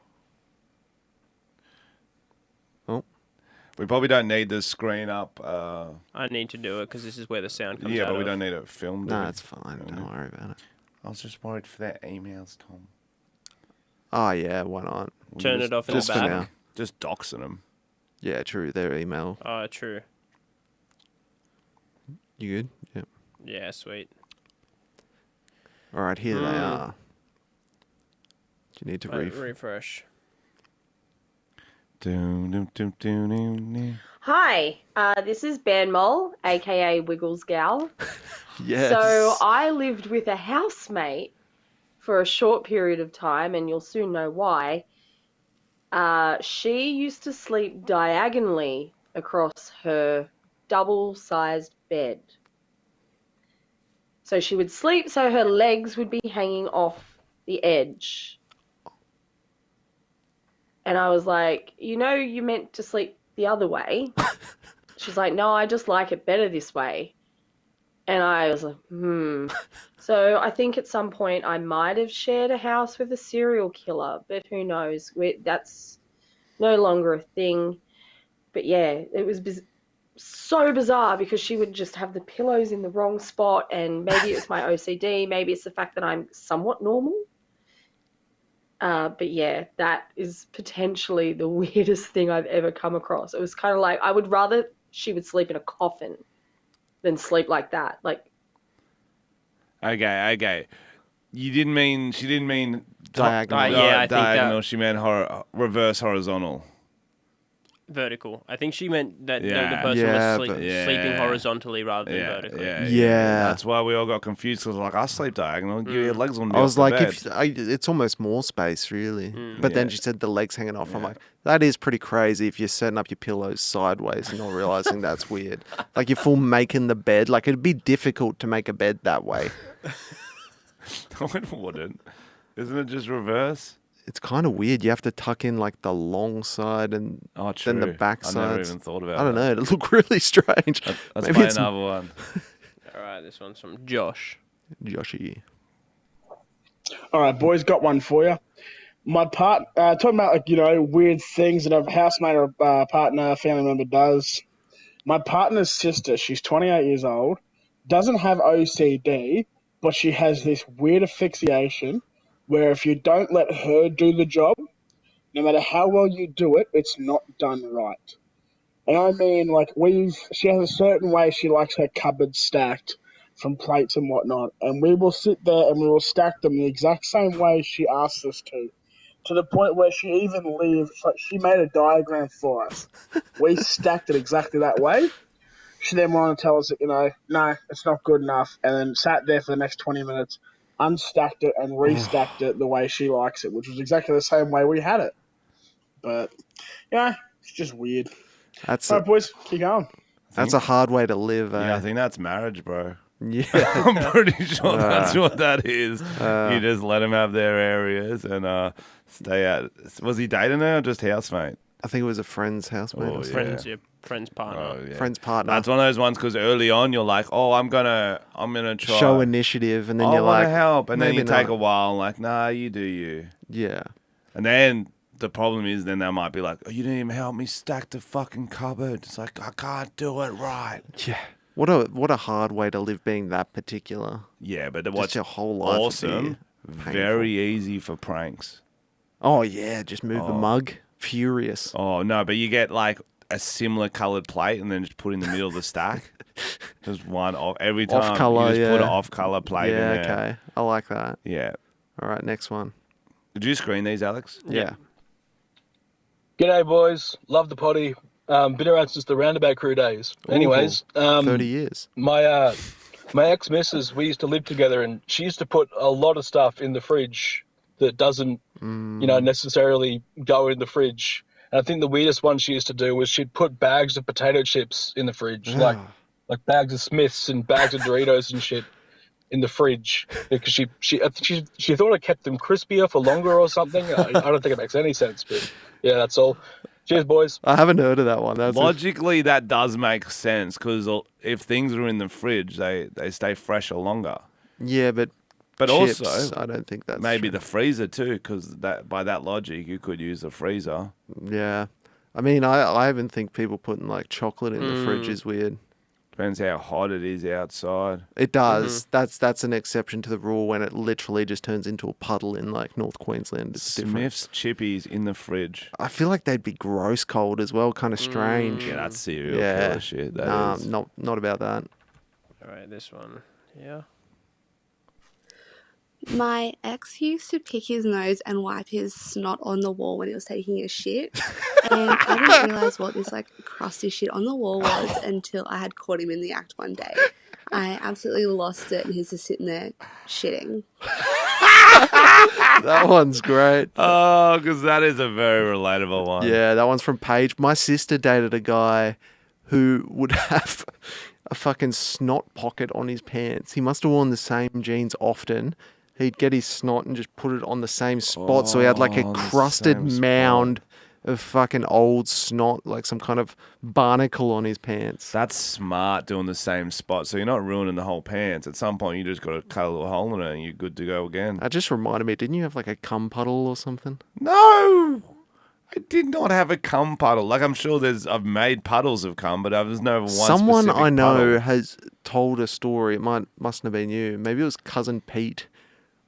Oh. We probably don't need the screen up. I need to do it because this is where the sound comes out. Yeah, but we of. don't need it filmed. No, it's fine. Don't worry about it. I was just worried for their emails, Tom. Oh, yeah, why not? Turn it off in the Just for back. now. Just doxing them. Yeah, true. Their email. Oh, true. You good? Yeah. Yeah, sweet. All right, here they are. Do you need to Refresh. Hi, this is Banmole, aka Wiggles Gal. Yes. So I lived with a housemate for a short period of time, and you'll soon know why. She used to sleep diagonally across her double-sized bed. So she would sleep so her legs would be hanging off the edge. And I was like, you meant to sleep the other way. She's like, no, I just like it better this way. And I was like, So I think at some point I might have shared a house with a serial killer, but who knows? That's no longer a thing. But yeah, it was so bizarre because she would just have the pillows in the wrong spot, and maybe it's my OCD, maybe it's the fact that I'm somewhat normal. But yeah, that is potentially the weirdest thing I've ever come across. It was kind of like I would rather she would sleep in a coffin than sleep like that. Like, Okay. She didn't mean Diagonal. Yeah, I think diagonal. that- She meant reverse horizontal. Vertical. I think she meant that the Yeah. person Yeah, was but- sleeping horizontally rather than vertically. Yeah. That's why we all got confused because I sleep diagonal. Your legs wouldn't be I off was the like, bed. it's almost more space, really. But then she said the legs hanging off. I'm like, that is pretty crazy if you're setting up your pillows sideways and not realizing that's weird. Like, you're full making the bed. Like, it'd be difficult to make a bed that way. No, it wouldn't. Isn't it just reverse? It's kind of weird. You have to tuck in, like, the long side and True. then the back I sides. never even thought about I don't that. know. It look really strange. Let's Maybe play it's another one. All right, this one's from Josh. Joshy. All right, boys, got one for you. My talking about weird things that a housemate or partner, family member does. My partner's sister, she's 28 years old, doesn't have OCD, but she has this weird asphyxiation where if you don't let her do the job, no matter how well you do it, it's not done right. And I mean, like, she has a certain way she likes her cupboard stacked from plates and whatnot, and we will sit there and we will stack them the exact same way she asks us to the point where she even leaves, like, she made a diagram for us. We stacked it exactly that way. She then wanted to tell us that, no, it's not good enough, and then sat there for the next 20 minutes, unstacked it and restacked it the way she likes it, which was exactly the same way we had it. But, it's just weird. All right, boys, keep going. That's a hard way to live. Yeah, I think that's marriage, bro. Yeah. I'm pretty sure that's what that is. You just let them have their areas and stay out. Was he dating her or just housemate? I think it was a friend's housemate. Oh, or yeah. something. Friend's partner. Oh, yeah. Friend's partner. That's one of those ones because early on you're like, oh, I'm gonna try. Show initiative, and then I you're want like, to help, and then you maybe take not. a while, like, nah, you do you. Yeah. And then the problem is, then they might be like, oh, you didn't even help me stack the fucking cupboard. It's like I can't do it right. Yeah. What a hard way to live, being that particular. Yeah, but Just what's your whole life would be awesome, painful. very easy for pranks. Oh yeah, just move the mug. Furious. Oh no, but you get like a similar coloured plate and then just put in the middle of the stack. Just one off every time. Off-colour, you just put yeah. an off-colour plate Yeah, in there. okay. I like that. Yeah. All right, next one. Did you screen these, Alex? Yeah. G'day, boys. Love the potty. Been around since the Roundabout Crew days. Anyways, 30 years. my ex-missus, we used to live together, and she used to put a lot of stuff in the fridge that doesn't, necessarily go in the fridge. And I think the weirdest one she used to do was she'd put bags of potato chips in the fridge, like bags of Smiths and bags of Doritos and shit. in the fridge because she thought it kept them crispier for longer or something. I don't think it makes any sense, but yeah, that's all. Cheers, boys. I haven't heard of that one. That's Logically, that does make sense because if things are in the fridge, they stay fresher longer. yeah, but But chips, also, I don't think that's maybe true. the freezer too, because by that logic, you could use the freezer. Yeah, I mean, I even think people putting like chocolate in the fridge is weird. Depends how hot it is outside. It does. That's an exception to the rule when it literally just turns into a puddle in like North Queensland. It's different. Smith's chippies in the fridge. I feel like they'd be gross cold as well, kind of strange. Yeah, that's serial Yeah. killer shit. That is. Not about that. All right, this one. Yeah. My ex used to pick his nose and wipe his snot on the wall when he was taking a shit. And I didn't realise what this like crusty shit on the wall was until I had caught him in the act one day. I absolutely lost it and he's just sitting there shitting. That one's great. Oh, because that is a very relatable one. Yeah, that one's from Paige. My sister dated a guy who would have a fucking snot pocket on his pants. He must have worn the same jeans often. He'd get his snot and just put it on the same spot. So he had like a Oh, the crusted same spot. mound of fucking old snot, like some kind of barnacle on his pants. That's smart doing the same spot. So you're not ruining the whole pants. At some point, you just got to cut a little hole in it and you're good to go again. That just reminded me, didn't you have like a cum puddle or something? No! I did not have a cum puddle. Like, I'm sure I've made puddles of cum, but I've never one Someone specific I know puddle. has told a story. It mustn't have been you. Maybe it was cousin Pete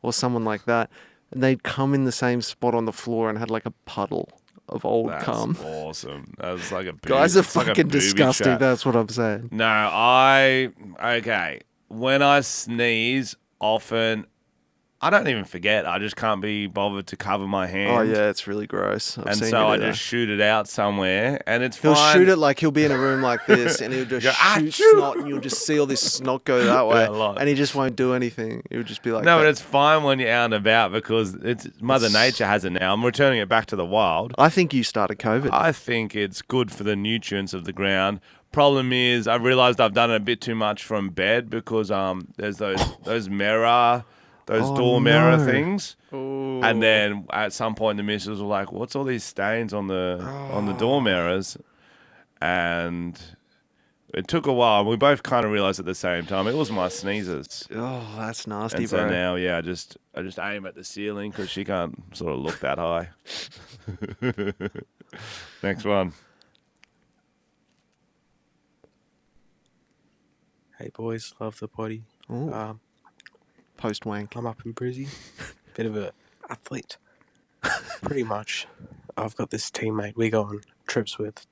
or someone like that. And they'd come in the same spot on the floor and had like a puddle of old That's cum. awesome. That's like a boob, Guys are it's like a fucking booby disgusting. trap. That's what I'm saying. No, okay. When I sneeze, often, I don't even forget. I just can't be bothered to cover my hand. Oh yeah, it's really gross. I've And seen so you I do that. just shoot it out somewhere, and it's He'll fine. shoot it like he'll be in a room like this, and he'll just Go, shoot "Achoo!" snot, and you'll just see all this snot go that way, a lot. and he just won't do anything. He'll just be like, No, that. but it's fine when you're out and about because it's Mother Nature has it now. I'm returning it back to the wild. I think you started COVID. I think it's good for the nutrients of the ground. Problem is, I realised I've done it a bit too much from bed because there's those mirror, those Oh, door mirror no. things, Ooh. and then at some point the missus were like, "What's all these stains on the door mirrors?" And it took a while. We both kind of realised at the same time it was my sneezes. Oh, that's nasty, And so bro. now, yeah, I just aim at the ceiling because she can't sort of look that high. Next one. Hey boys, love the potty. Ooh, post wank. I'm up in Brizzy, bit of a athlete. Pretty much, I've got this teammate we go on trips with,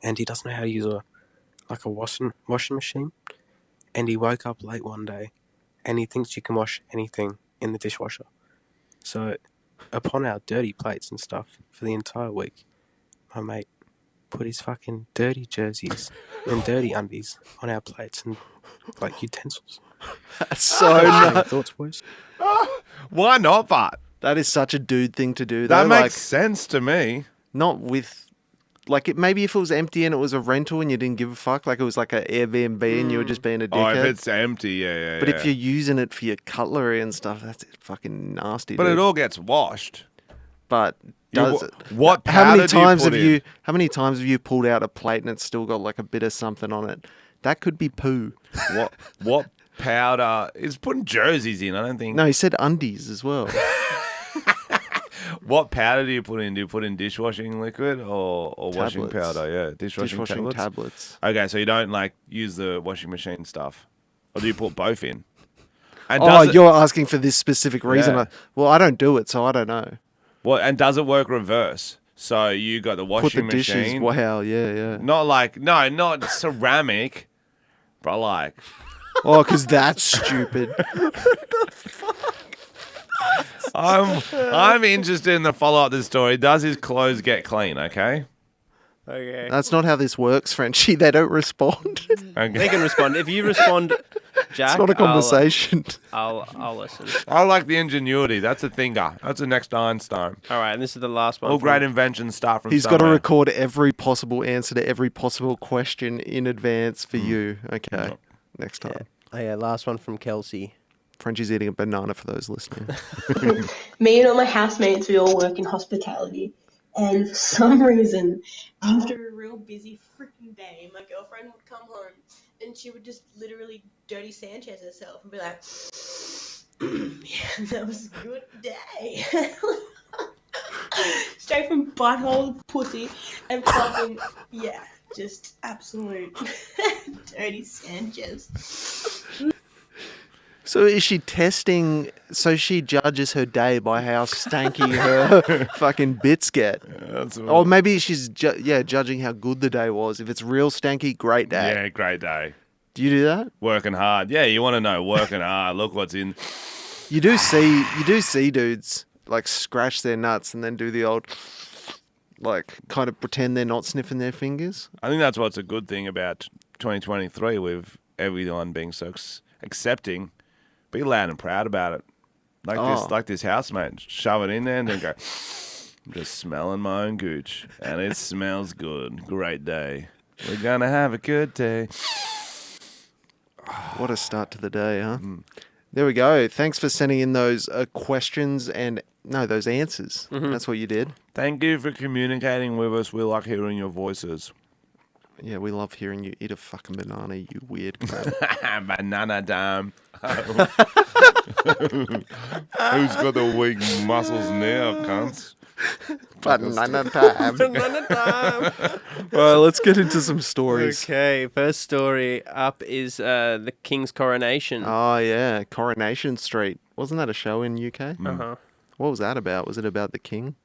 and he doesn't know how to use a washing machine. And he woke up late one day, and he thinks you can wash anything in the dishwasher. So, upon our dirty plates and stuff for the entire week, my mate put his fucking dirty jerseys and dirty undies on our plates and like utensils. That's so Any nuts. thoughts, boys? Why not, but? That is such a dude thing to do. That though. makes like, sense to me. not with, like, maybe if it was empty and it was a rental and you didn't give a fuck, like it was like an Airbnb and you were just being a Oh, if dickhead. it's empty, yeah. But if you're using it for your cutlery and stuff, that's fucking nasty. But dude. it all gets washed. But You- does it? What How powder many do you times put have in? you? How many times have you pulled out a plate and it's still got like a bit of something on it? That could be poo. What powder is putting jerseys in? I don't think. No, he said undies as well. What powder do you put in? Do you put in dishwashing liquid or washing Tablets. powder? Yeah, dishwashing tablets. tablets. Okay, so you don't like use the washing machine stuff, or do you put both in? And Oh, does it, you're asking for this specific reason. Yeah. Well, I don't do it, so I don't know. and does it work reverse? So you got the Put washing the dishes. machine. Wow, yeah. Not ceramic, but like Oh, because that's stupid. I'm interested in the follow up to this story. Does his clothes get clean? Okay. Okay. That's not how this works, Frenchy. They don't respond. They Okay. can respond. If you respond, Jack, It's not a conversation. I'll listen. I like the ingenuity. That's a thinger. That's the next Einstein. All right, and this is the last one. All from- great inventions start from He's got to somewhere. record every possible answer to every possible question in advance for you. Okay, next time. Oh yeah, last one from Kelsey. Frenchie's eating a banana for those listening. Me and all my housemates, we all work in hospitality. And for some reason, after a real busy freaking day, my girlfriend would come home and she would just literally dirty Sanchez herself and be like, yeah, that was a good day. Straight from butthole to pussy and fucking, yeah, just absolute dirty Sanchez. So is she testing? So she judges her day by how stanky her fucking bits get. Or maybe she's judging how good the day was. If it's real stanky, great day. Yeah, great day. Do you do that? Working hard. Yeah, you want to know. Working hard. Look what's in. You do see dudes like scratch their nuts and then do the old, like, kind of pretend they're not sniffing their fingers. I think that's what's a good thing about 2023 with everyone being so accepting. Be loud and proud about it. Like this housemate. Shove it in there and then go, I'm just smelling my own gooch. And it smells good. Great day. We're going to have a good day. What a start to the day, huh? There we go. Thanks for sending in those questions and, those answers. That's what you did. Thank you for communicating with us. We like hearing your voices. Yeah, we love hearing you eat a fucking banana, you weird cunt. Banana dime. Who's got the weak muscles now, cunts? Banana time. Banana time. All right, let's get into some stories. Okay, first story up is the King's coronation. Oh, yeah. Coronation Street. Wasn't that a show in UK? Uh-huh. What was that about? Was it about the king?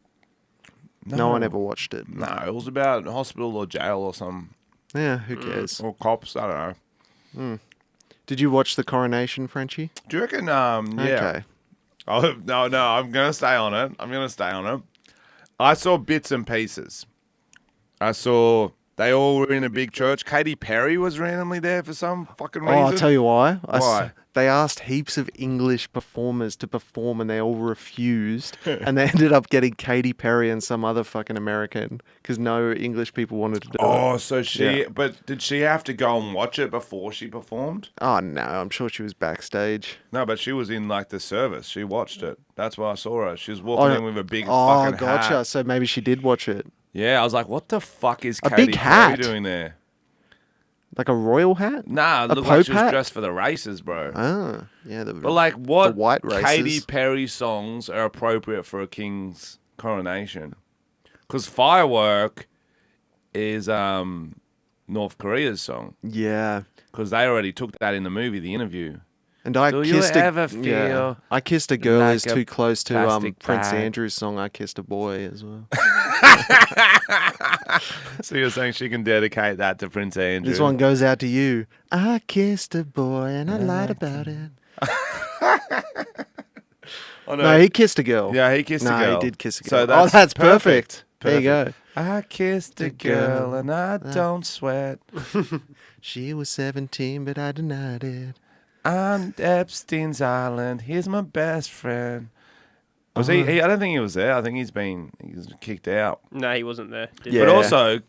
No one ever watched it. No, it was about hospital or jail or something. Yeah, who cares? Or cops, I don't know. Did you watch the coronation, Frenchy? Do you reckon, yeah. Okay. Oh, no, I'm going to stay on it. I saw bits and pieces. I saw they all were in a big church. Katy Perry was randomly there for some fucking reason. Oh, I'll tell you why. Why? They asked heaps of English performers to perform and they all refused. And they ended up getting Katy Perry and some other fucking American because no English people wanted to do it. Oh, so she... Yeah. But did she have to go and watch it before she performed? Oh, no. I'm sure she was backstage. No, but she was in, like, the service. She watched it. That's why I saw her. She was walking in with a big fucking gotcha. hat. So maybe she did watch it. Yeah, I was like, what the fuck is A Katy big Perry hat? doing there? Like a royal hat? Nah, it A looked like she Pope was hat? dressed for the races, bro. Ah, yeah. But like, what white races. Katy Perry songs are appropriate for a king's coronation? Because Firework is North Korea's song. Yeah. Because they already took that in the movie, The Interview. And I Do you kissed ever feel yeah. I kissed a girl like is a too close to plastic Prince bag? Andrew's song I Kissed a Boy as well. So you're saying she can dedicate that to Prince Andrew? This one goes out to you. I kissed a boy and I lied about it. Oh, No, he kissed a girl. Yeah, he kissed a girl. No, he did kiss a So girl. That's perfect. perfect. There you go. I kissed a girl and I don't sweat. She was 17, but I denied it. On Epstein's Island, he's my best friend. Was he? I don't think he was there. I think he was kicked out. No, he wasn't there. Yeah. But also,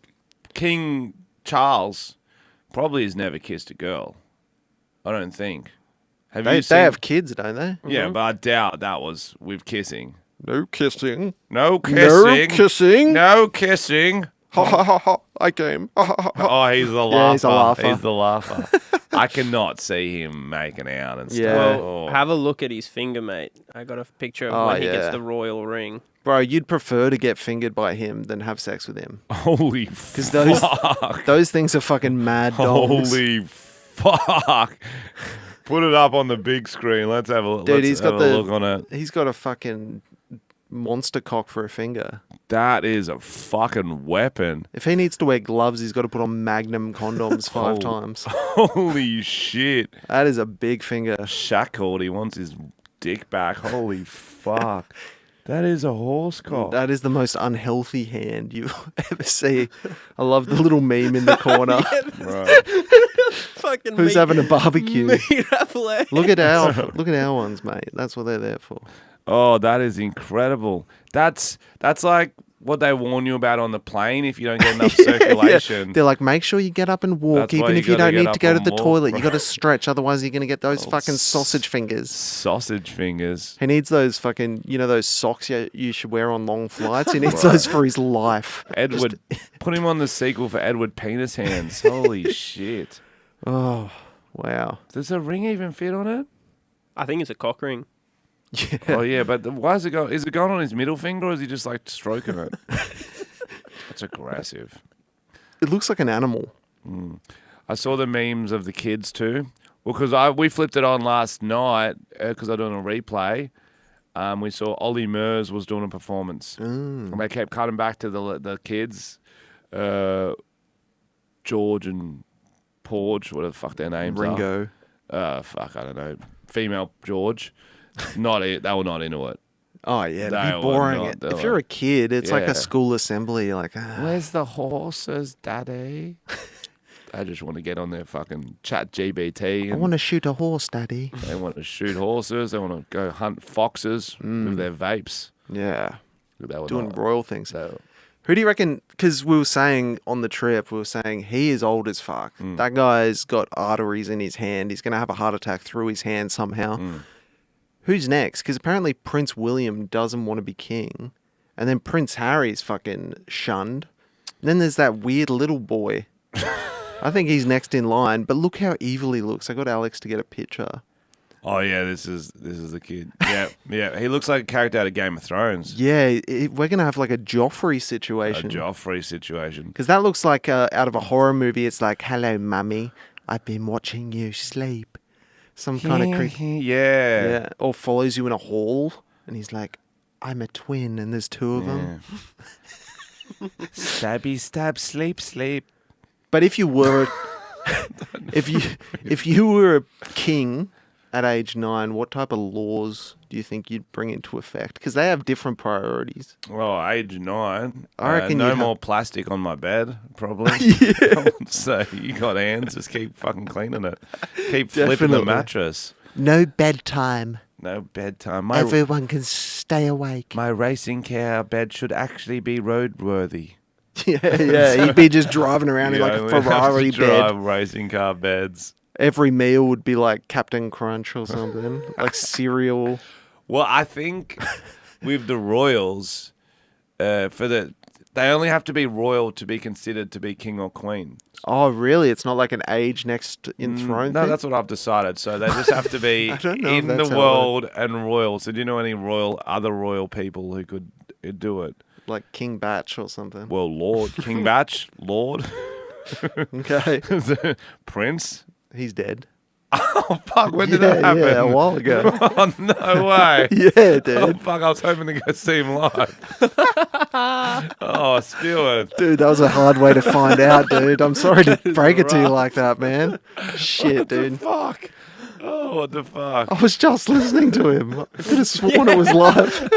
King Charles probably has never kissed a girl. I don't think. They have kids, don't they? Yeah, but I doubt that was with kissing. No kissing. No kissing. No kissing. No kissing. Ha ha ha ha. I came. Ha, ha, ha, ha. Oh, he's the laugher. Yeah, he's a laugher. He's the laugher. I cannot see him making out and stuff. Yeah. Well, Oh. have a look at his finger, mate. I got a picture of Oh, when he gets yeah. the royal ring. Bro, you'd prefer to get fingered by him than have sex with him. Holy Because those things are fucking mad dongs. Holy fuck. Put it up on the big screen. Let's have a, Dude, he's got look on it. He's got a fucking monster cock for a finger. That is a fucking weapon. If he needs to wear gloves, he's got to put on Magnum condoms 5 times. Holy shit. That is a big finger. Shaq called. He wants his dick back. Holy fuck. That is a horse cock. That is the most unhealthy hand you ever see. I love the little meme in the corner. Right. Fucking Who's having a barbecue? meat apple egg. Look at our ones, mate. That's what they're there for. Oh, that is incredible. That's like what they warn you about on the plane if you don't get enough circulation. They're like, make sure you get up and walk, That's why even you if you gotta don't get need to up go to and the walk, toilet. bro. You got to stretch, otherwise you're gonna get those Oh, fucking sausage fingers. Sausage fingers. He needs those fucking, those socks you should wear on long flights. He needs those for his life. Edward, put him on the sequel for Edward Penis Hands. Holy shit. Oh, wow. Does a ring even fit on it? I think it's a cock ring. Yeah. Oh, yeah, but why is it going? Is it going on his middle finger or is he just like stroking it? That's aggressive. It looks like an animal. I saw the memes of the kids too. Well, because we flipped it on last night because I'm doing a replay. We saw Ollie Murs was doing a performance. And they kept cutting back to the kids. George and Porge, whatever the fuck their names Ringo. are. Fuck, I don't know. Female George. They were not into it. Oh, yeah, They it'd were be boring. not, they If were- you're a kid, it's like Yeah. a school assembly. You're like, Where's the horses, Daddy? I just want to get on their fucking chat GBT. I want to shoot a horse, Daddy. They want to shoot horses. They want to go hunt foxes with their vapes. Yeah, They were doing not- royal things. so- Who do you reckon? Because we were saying on the trip, he is old as fuck. That guy's got arteries in his hand. He's going to have a heart attack through his hand somehow. Who's next? Because apparently Prince William doesn't want to be king. And then Prince Harry's fucking shunned. And then there's that weird little boy. I think he's next in line. But look how evil he looks. I got Alex to get a picture. Oh yeah, this is the kid. Yeah, yeah. He looks like a character out of Game of Thrones. Yeah, we're going to have like a Joffrey A situation. Joffrey situation. Because that looks like out of a horror movie. It's like, hello, mummy. I've been watching you sleep. Some kind of creepy. Yeah. Yeah. Or follows you in a hall. And he's like, I'm a twin and there's two of them. Stabby stab, sleep, sleep. But if you were, if you were a king at age 9, what type of laws do you think you'd bring into effect? Because they have different priorities. Oh, age 9. I reckon no you'd more plastic on my bed, probably. So you got hands, just keep fucking cleaning it. Keep flipping the Definitely. mattress. No bedtime. No bedtime. Everyone can stay awake. My racing car bed should actually be roadworthy. Yeah. He'd be just driving around in like a we have to Ferrari drive bed. racing car beds. Every meal would be like Captain Crunch or something, like cereal. Well, I think with the royals, they only have to be royal to be considered to be king or queen. Oh, really? It's not like an age next in throne No, thing? that's what I've decided. So they just have to be I don't know if in the that's how it world and royal. So do you know any other royal people who could do it? Like King Batch or something. Well, Lord King Batch, Lord, Okay. Prince. He's dead. Oh fuck! When did that happen? Yeah, a while ago. Oh no way! Yeah, dude. Oh fuck! I was hoping to go see him live. Oh, Spielberg. Dude, that was a hard way to find out, dude. I'm sorry to break it to you like that, man. Shit, dude. Fuck. Oh, what the fuck? I was just listening to him. I could have sworn it was live.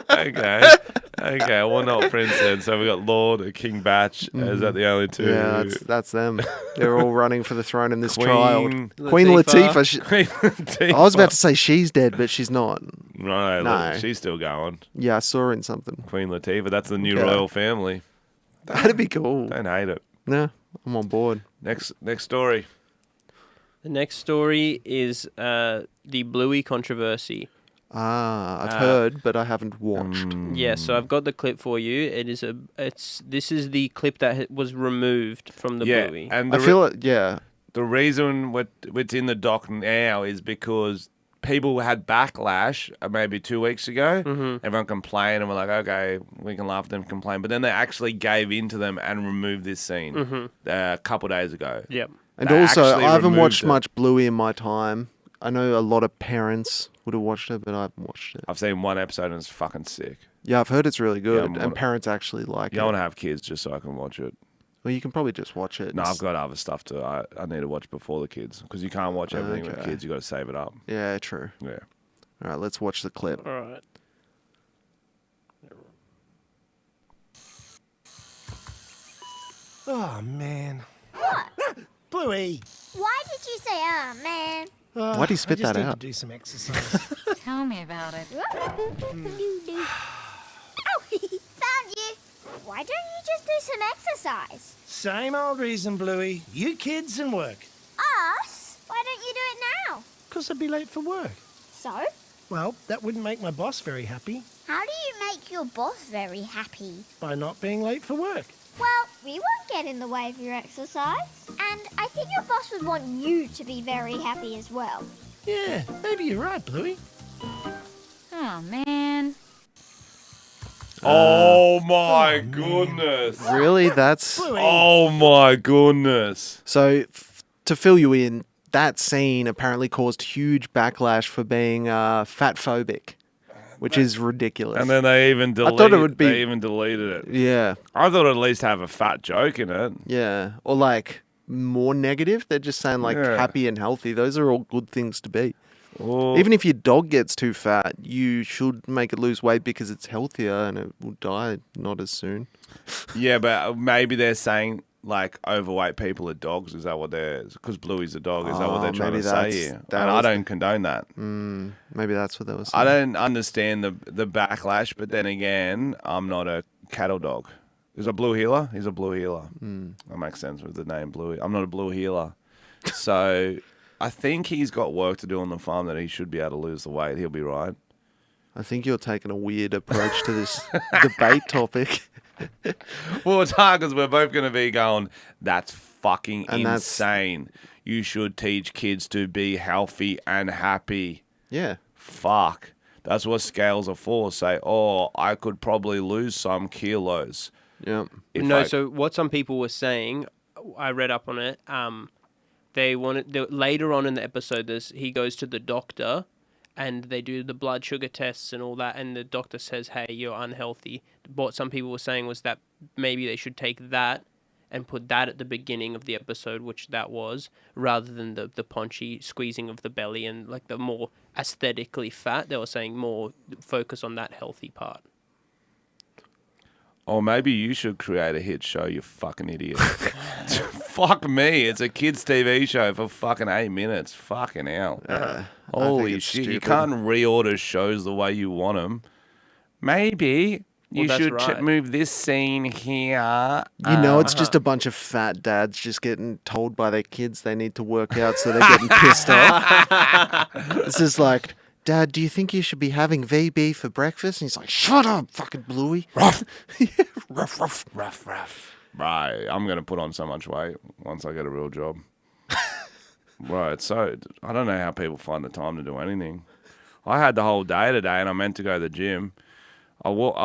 Okay. Well, not Prince then. So we got Lord and King Batch. Is that the only two? Yeah, that's them. They're all running for the throne in this child. Queen Queen Latifah. Latifah. I was about to say she's dead, but she's not. No, No. look, she's still going. Yeah, I saw her in something. Queen Latifah. That's the new Okay. royal family. That'd be cool. Don't hate it. No, I'm on board. Next story. The next story is the Bluey controversy. I've heard, but I haven't watched. Yeah, so I've got the clip for you. This is the clip that was removed from the Yeah, Bluey. and I feel it. Yeah, the reason what's in the doc now is because people had backlash maybe 2 weeks ago. Everyone complained and we're like, okay, we can laugh at them complain. But then they actually gave in to them and removed this scene a couple days ago. Yep. and They also actually I haven't removed watched it. much Bluey in my time. I know a lot of parents would have watched it, but I haven't watched it. I've seen one episode and it's fucking sick. Yeah, I've heard it's really good, I'm and on it. parents actually like You don't it. want to have kids just so I can watch it. Well, you can probably just watch it. No, I've got other stuff I need to watch before the kids because you can't watch everything with Okay. kids. You got to save it up. Yeah, true. Yeah. All right, let's watch the clip. All right. Oh, man. What? Bluey. Why did you say, oh, man? Why'd he spit I just that need out? to do some exercise. Tell me about it. Why don't you just do some exercise? Same old reason, Bluey. You kids and work. Us? Why don't you do it now? 'Cause I'd be late for work. So? Well, that wouldn't make my boss very happy How do you make your boss very happy? by not being late for work. Well, we won't get in the way of your exercise. And I think your boss would want you to be very happy as well. Yeah, maybe you're right, Bluey. Oh, man. Oh my goodness. Really? That's Bluey. Oh my goodness. so. To fill you in, that scene apparently caused huge backlash for being fat phobic, which is ridiculous. And then they even deleted. thought it would be- They even deleted it. yeah, I thought it'd at least have a fat joke in it. yeah, or like more negative. They're just saying like Yeah. happy and healthy. Those are all good things to be. Well, Even if your dog gets too fat, you should make it lose weight because it's healthier and it will die not as soon. yeah, but maybe they're saying like overweight people are dogs. Is that what they're? Because Bluey's a dog. Is that what they're trying maybe to say that's- here? that And I was don't condone that. Maybe that's what they were I saying. don't understand the backlash, but then again, I'm not a cattle dog. Is a blue heeler? He's a blue heeler. That makes sense with the name Bluey. I'm not a blue heeler. So I think he's got work to do on the farm that he should be able to lose the weight. He'll be right. I think you're taking a weird approach to this debate topic. Well, it's hard because we're both going to be going, that's fucking And that's- insane. You should teach kids to be healthy and happy. Yeah. Fuck. That's what scales are for. Say, oh, I could probably lose some kilos. Yeah. No, so what some people were saying, I read up on it. Later on in the episode, he goes to the doctor, and they do the blood sugar tests and all that, and the doctor says, "Hey, you're unhealthy." What some people were saying was that maybe they should take that and put that at the beginning of the episode, which that was, rather than the paunchy squeezing of the belly and like the more aesthetically fat. They were saying more focus on that healthy part. Or maybe you should create a hit show, you fucking idiot. Fuck me. It's a kids' TV show for fucking 8 minutes. Fucking hell. Holy it's shit. You stupid. can't reorder shows the way you want them. Maybe you that's should right. move this scene here. You know, it's just a bunch of fat dads just getting told by their kids they need to work out, so they're getting pissed off. This is like, Dad, do you think you should be having VB for breakfast? And he's like, shut up, fucking Bluey. Ruff. Yeah, ruff, ruff. Ruff, ruff. Right. I'm going to put on so much weight once I get a real job. Right. So I don't know how people find the time to do anything. I had the whole day today and I meant to go to the gym. I walked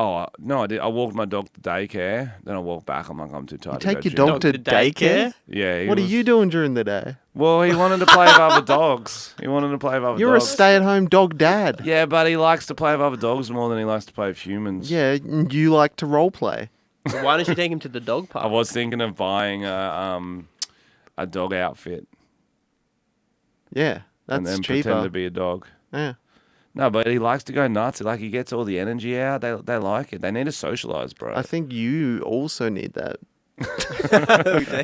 my dog to daycare. Then I walked back. I'm like, I'm too tired. Take to your go dog gym. to daycare? Yeah. What are you doing during the day? Well, he wanted to play with other dogs. You're You're a stay-at-home dog dad. Yeah, but he likes to play with other dogs more than he likes to play with humans. Yeah, and you like to role play. So why don't you take him to the dog I park? was thinking of buying a dog outfit Yeah, and that's then pretend cheaper. to be a dog. Yeah. No, but he likes to go nuts. Like, he gets all the energy out. They like it. They need to socialize, bro. I think you also need that.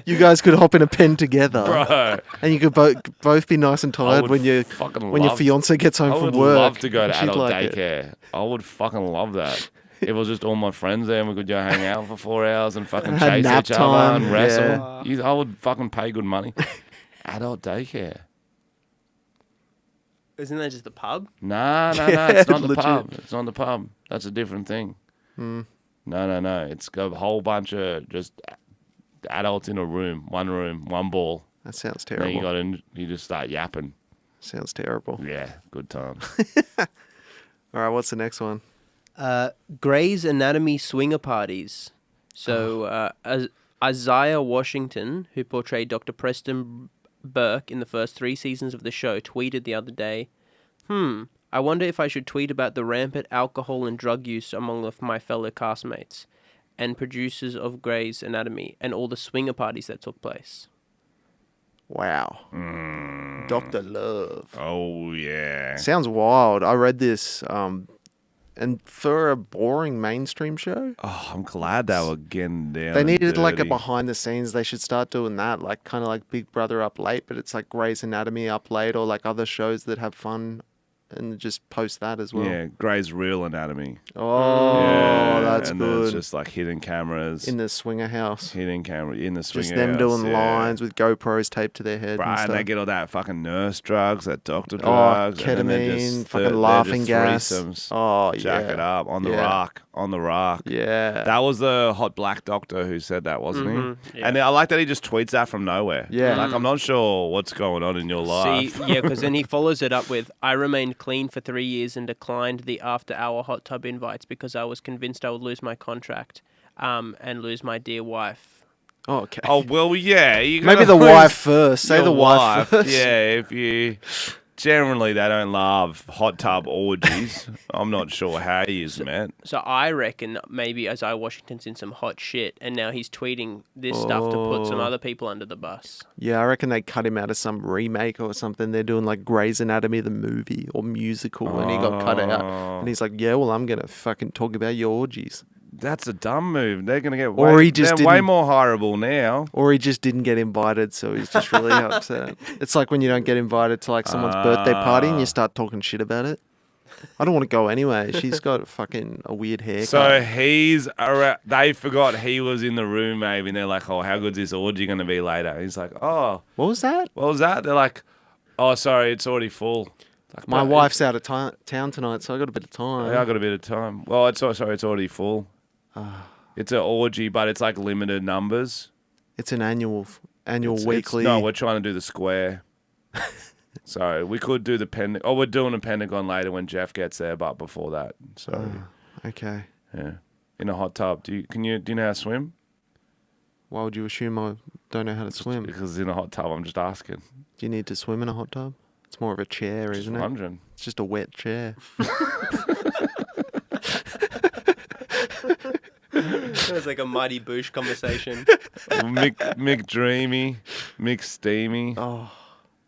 You guys could hop in a pen together, Bro, and you could both be nice and I tired would when your fucking when your love- fiance gets home I from would work. love to go to She'd adult like it. daycare. I would fucking love that. If it was just all my friends there and we could go hang out for 4 hours and fucking Had chase nap each other time, and wrestle. yeah. I would fucking pay good money. Adult daycare. Isn't that just the pub? Nah, Yeah, it's not the legit. pub. It's not the pub. That's a different thing. Hmm. No. It's got a whole bunch of just adults in a room, one ball. That sounds Then terrible. you just start yapping. Sounds terrible. Yeah, good times. All right, what's the next one? Grey's Anatomy swinger parties. So Isaiah Washington, who portrayed Dr. Preston Burke in the first 3 seasons of the show, tweeted the other day, I wonder if I should tweet about the rampant alcohol and drug use among my fellow castmates and producers of Grey's Anatomy and all the swinger parties that took place. Wow. Dr. Love. Oh, yeah. Sounds wild. I read this, and for a boring mainstream show, Oh, I'm glad they were getting down. they and needed like a dirty. behind the scenes. They should start doing that, like kind of like Big Brother up late, but it's like Grey's Anatomy up late, or like other shows that have fun and just post that as well. Yeah, Grey's Real Anatomy. Oh, Yeah, that's and good. there's just like hidden cameras. In the swinger house. Hidden camera in the swinger Just them house, doing yeah. lines with GoPros taped to their head. Right, and and stuff. they get all that fucking nurse drugs, that doctor Oh, drugs. and then they're ketamine, just fucking they're laughing just gas. threesomes. Oh, Jack yeah. it up on the Yeah. rock. On the rock. Yeah. That was the hot black doctor who said that, wasn't he? Yeah. And I like that he just tweets that from nowhere. Yeah. Like, I'm not sure what's going on in your life. See, yeah, because then he follows it up with, I remained clean for 3 years and declined the after-hour hot tub invites because I was convinced I would lose my contract and lose my dear wife. Oh, okay. Oh, well, yeah. Maybe the wife first. Say Your the wife first. Yeah, if you... Generally, they don't love hot tub orgies. I'm not sure how he's met. So I reckon maybe Isaiah Washington's in some hot shit and now he's tweeting this stuff to put some other people under the bus. Yeah, I reckon they cut him out of some remake or something. They're doing like Grey's Anatomy, the movie or musical, and he got cut out. And he's like, yeah, well, I'm going to fucking talk about your orgies. That's a dumb move. They're going to get Or he just they're way didn't- more hireable now. Or he just didn't get invited, so he's just really upset. It's like when you don't get invited to like someone's birthday party and you start talking shit about it. I don't want to go anyway. She's got fucking a weird haircut. So he's around, they forgot he was in the room maybe, and they're like, oh, how good's this orgy going to be later? He's like, oh. What was that? What was that? They're like, oh, sorry, it's already full. Like, My but wife's out of town tonight, so I got a bit of time. Yeah, I got a bit of time. Well, it's already full. It's an orgy, but it's like limited numbers. It's an annual It's- weekly. no, we're trying to do the square. So we could do the Pentagon. Oh, we're doing a Pentagon later when Jeff gets there, but before that. So Okay. yeah, in a hot tub. Do you know how to swim? Why would you assume I don't know how to swim? Do Because in a hot tub, I'm just asking. you need to swim in a hot tub? It's more of a chair, Just isn't it? wondering. It's just a wet chair. It was like a Mighty Boosh conversation. Mick Dreamy, Mick Steamy, Oh,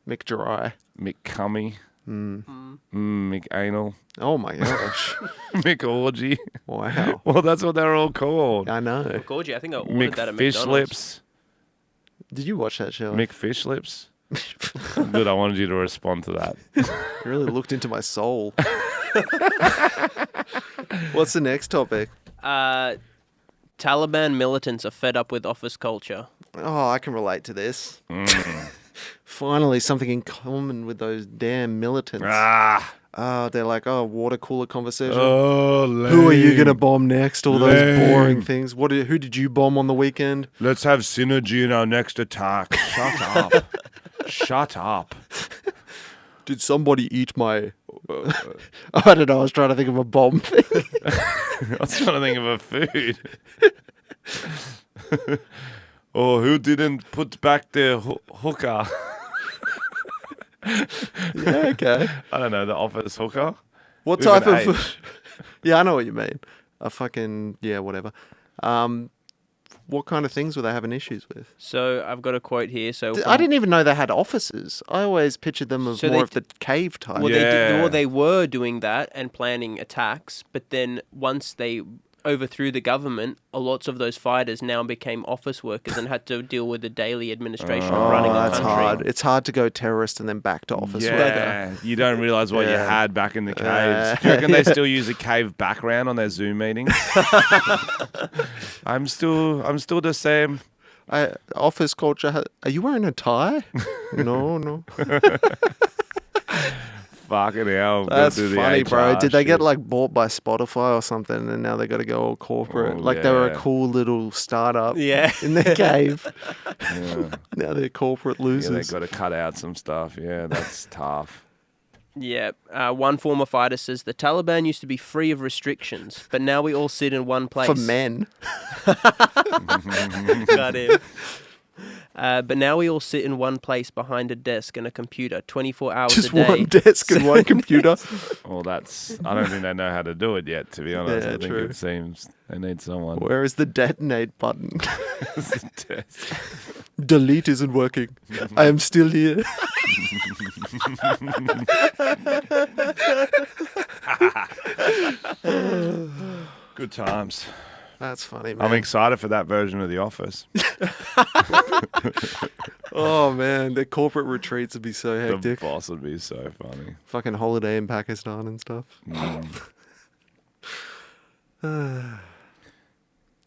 Mick Dry. Mick Cummy, Mick Anal, Oh my gosh. Mick Orgy. Wow. Well, that's what they're all called. I know. Gorgie, I think I ordered Mick that at Fish McDonald's. Lips, Did you watch that show? Mick Fish Lips. Good, I wanted you to respond to that. You really looked into my soul. What's the next topic? Taliban militants are fed up with office culture. Oh, I can relate to this. Finally, something in common with those damn militants. They're like, water cooler conversation. Who are you going to bomb next? All those boring things. Who did you bomb on the weekend? Let's have synergy in our next attack. Shut up. Shut up. Did somebody eat my... I don't know. I was trying to think of a bomb thing. I was trying to think of a food. Or who didn't put back their hooker? Yeah, okay. I don't know, the office hooker? What With type an of... H. Yeah, I know what you mean. A fucking... Yeah, whatever. What kind of things were they having issues with? So I've got a quote here. So I didn't even know they had offices. I always pictured them as So more they of the cave type. Well, Yeah. they were doing that and planning attacks, but then once they overthrew the government, lots of those fighters now became office workers and had to deal with the daily administration of running the that's country. hard. It's hard to go terrorist and then back to office worker. Yeah, you don't realise what you Yeah. had back in the caves. Do you reckon they still use a cave background on their Zoom meetings? I'm still the same. Office culture. Are you wearing a tie? No. Fucking hell. That's do the funny, bro. HR Did they get shit. like bought by Spotify or something, and now they got to go all corporate? Oh, like they were a yeah. cool little startup Yeah. in their cave. Yeah. Now they're corporate Yeah, they losers. got to cut out some stuff. Yeah, that's tough. Yeah. One former fighter says the Taliban used to be free of restrictions, but now we all sit in one place. For men. Got him. But now we all sit in one place behind a desk and a computer 24 hours Just a day. one desk and one computer. Well, I don't think they know how to do it yet, to be honest. Yeah, I think true. it seems they need someone. Where is the detonate button? Test. Delete isn't working. I am still here. Good times. That's funny, man. I'm excited for that version of The Office. Oh man, their corporate retreats would be so The hectic. boss would be so funny. Fucking holiday in Pakistan and stuff.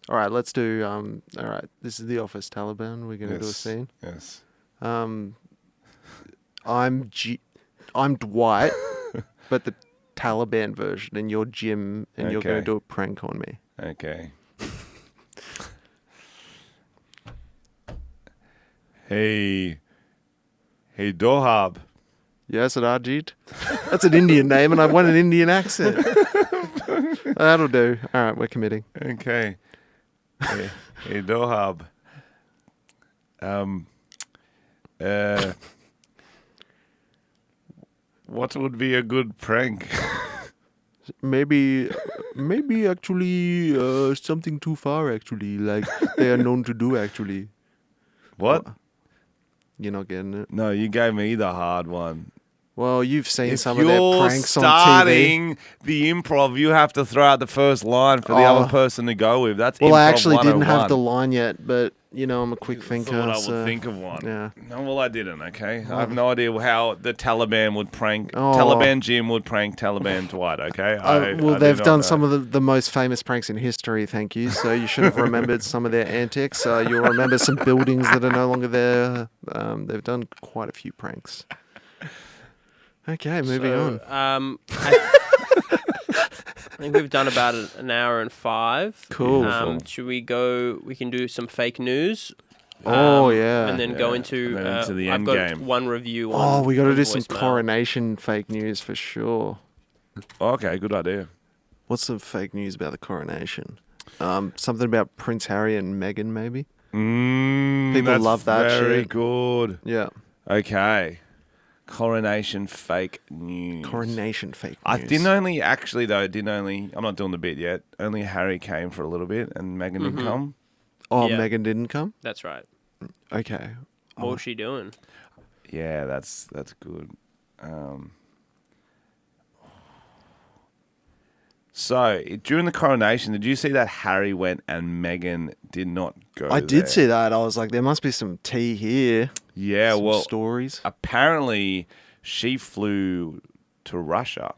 All right, let's do. All right, this is the Office Taliban. We're gonna do a scene. Yes. I'm Dwight, but the Taliban version, and you're Jim, and you're gonna Okay. do a prank on me. Okay. Hey, Dohab. Yes, Rajit. That's an Indian name, and I want an Indian accent. That'll do. All right, we're committing. Okay. Hey, Dohab. What would be a good prank? Maybe actually something too far. Actually, like they are known to do. Actually, What? you're not getting it. No, you gave me the hard one. Well, you've seen If some of their you're pranks on TV. starting the improv, you have to throw out the first line for the Oh. other person to go with. That's Well, improv I actually didn't have 101. the line yet, but I'm a quick thinker. Thought I would so, think of one. Yeah. No, well, I didn't. Okay, I have no idea how the Taliban would prank. Oh. Taliban Jim would prank Taliban Dwight. Okay. Well, they've done some of the most famous pranks in history. Thank you. So you should have remembered some of their antics. You'll remember some buildings that are no longer there. They've done quite a few pranks. Okay, moving on. I think we've done about an hour and 5. Cool. Should we go? We can do some fake news. Oh, yeah. And then go into. And then into the I've end got game. one review. Oh, on we got to on do some voicemail. coronation fake news for sure. Okay, good idea. What's some fake news about the coronation? Something about Prince Harry and Meghan, maybe? People That's love that very shit. good. Yeah. Okay. Coronation fake news. Coronation fake news. I didn't only, I'm not doing the bit yet. Only Harry came for a little bit and Meghan didn't come. Oh, Yeah. Meghan didn't come? That's right. Okay. What was she doing? Yeah, that's good. So, during the coronation, did you see that Harry went and Meghan did not go I did there? see that. I was like, there must be some tea here. Yeah, Some well, stories. apparently she flew to Russia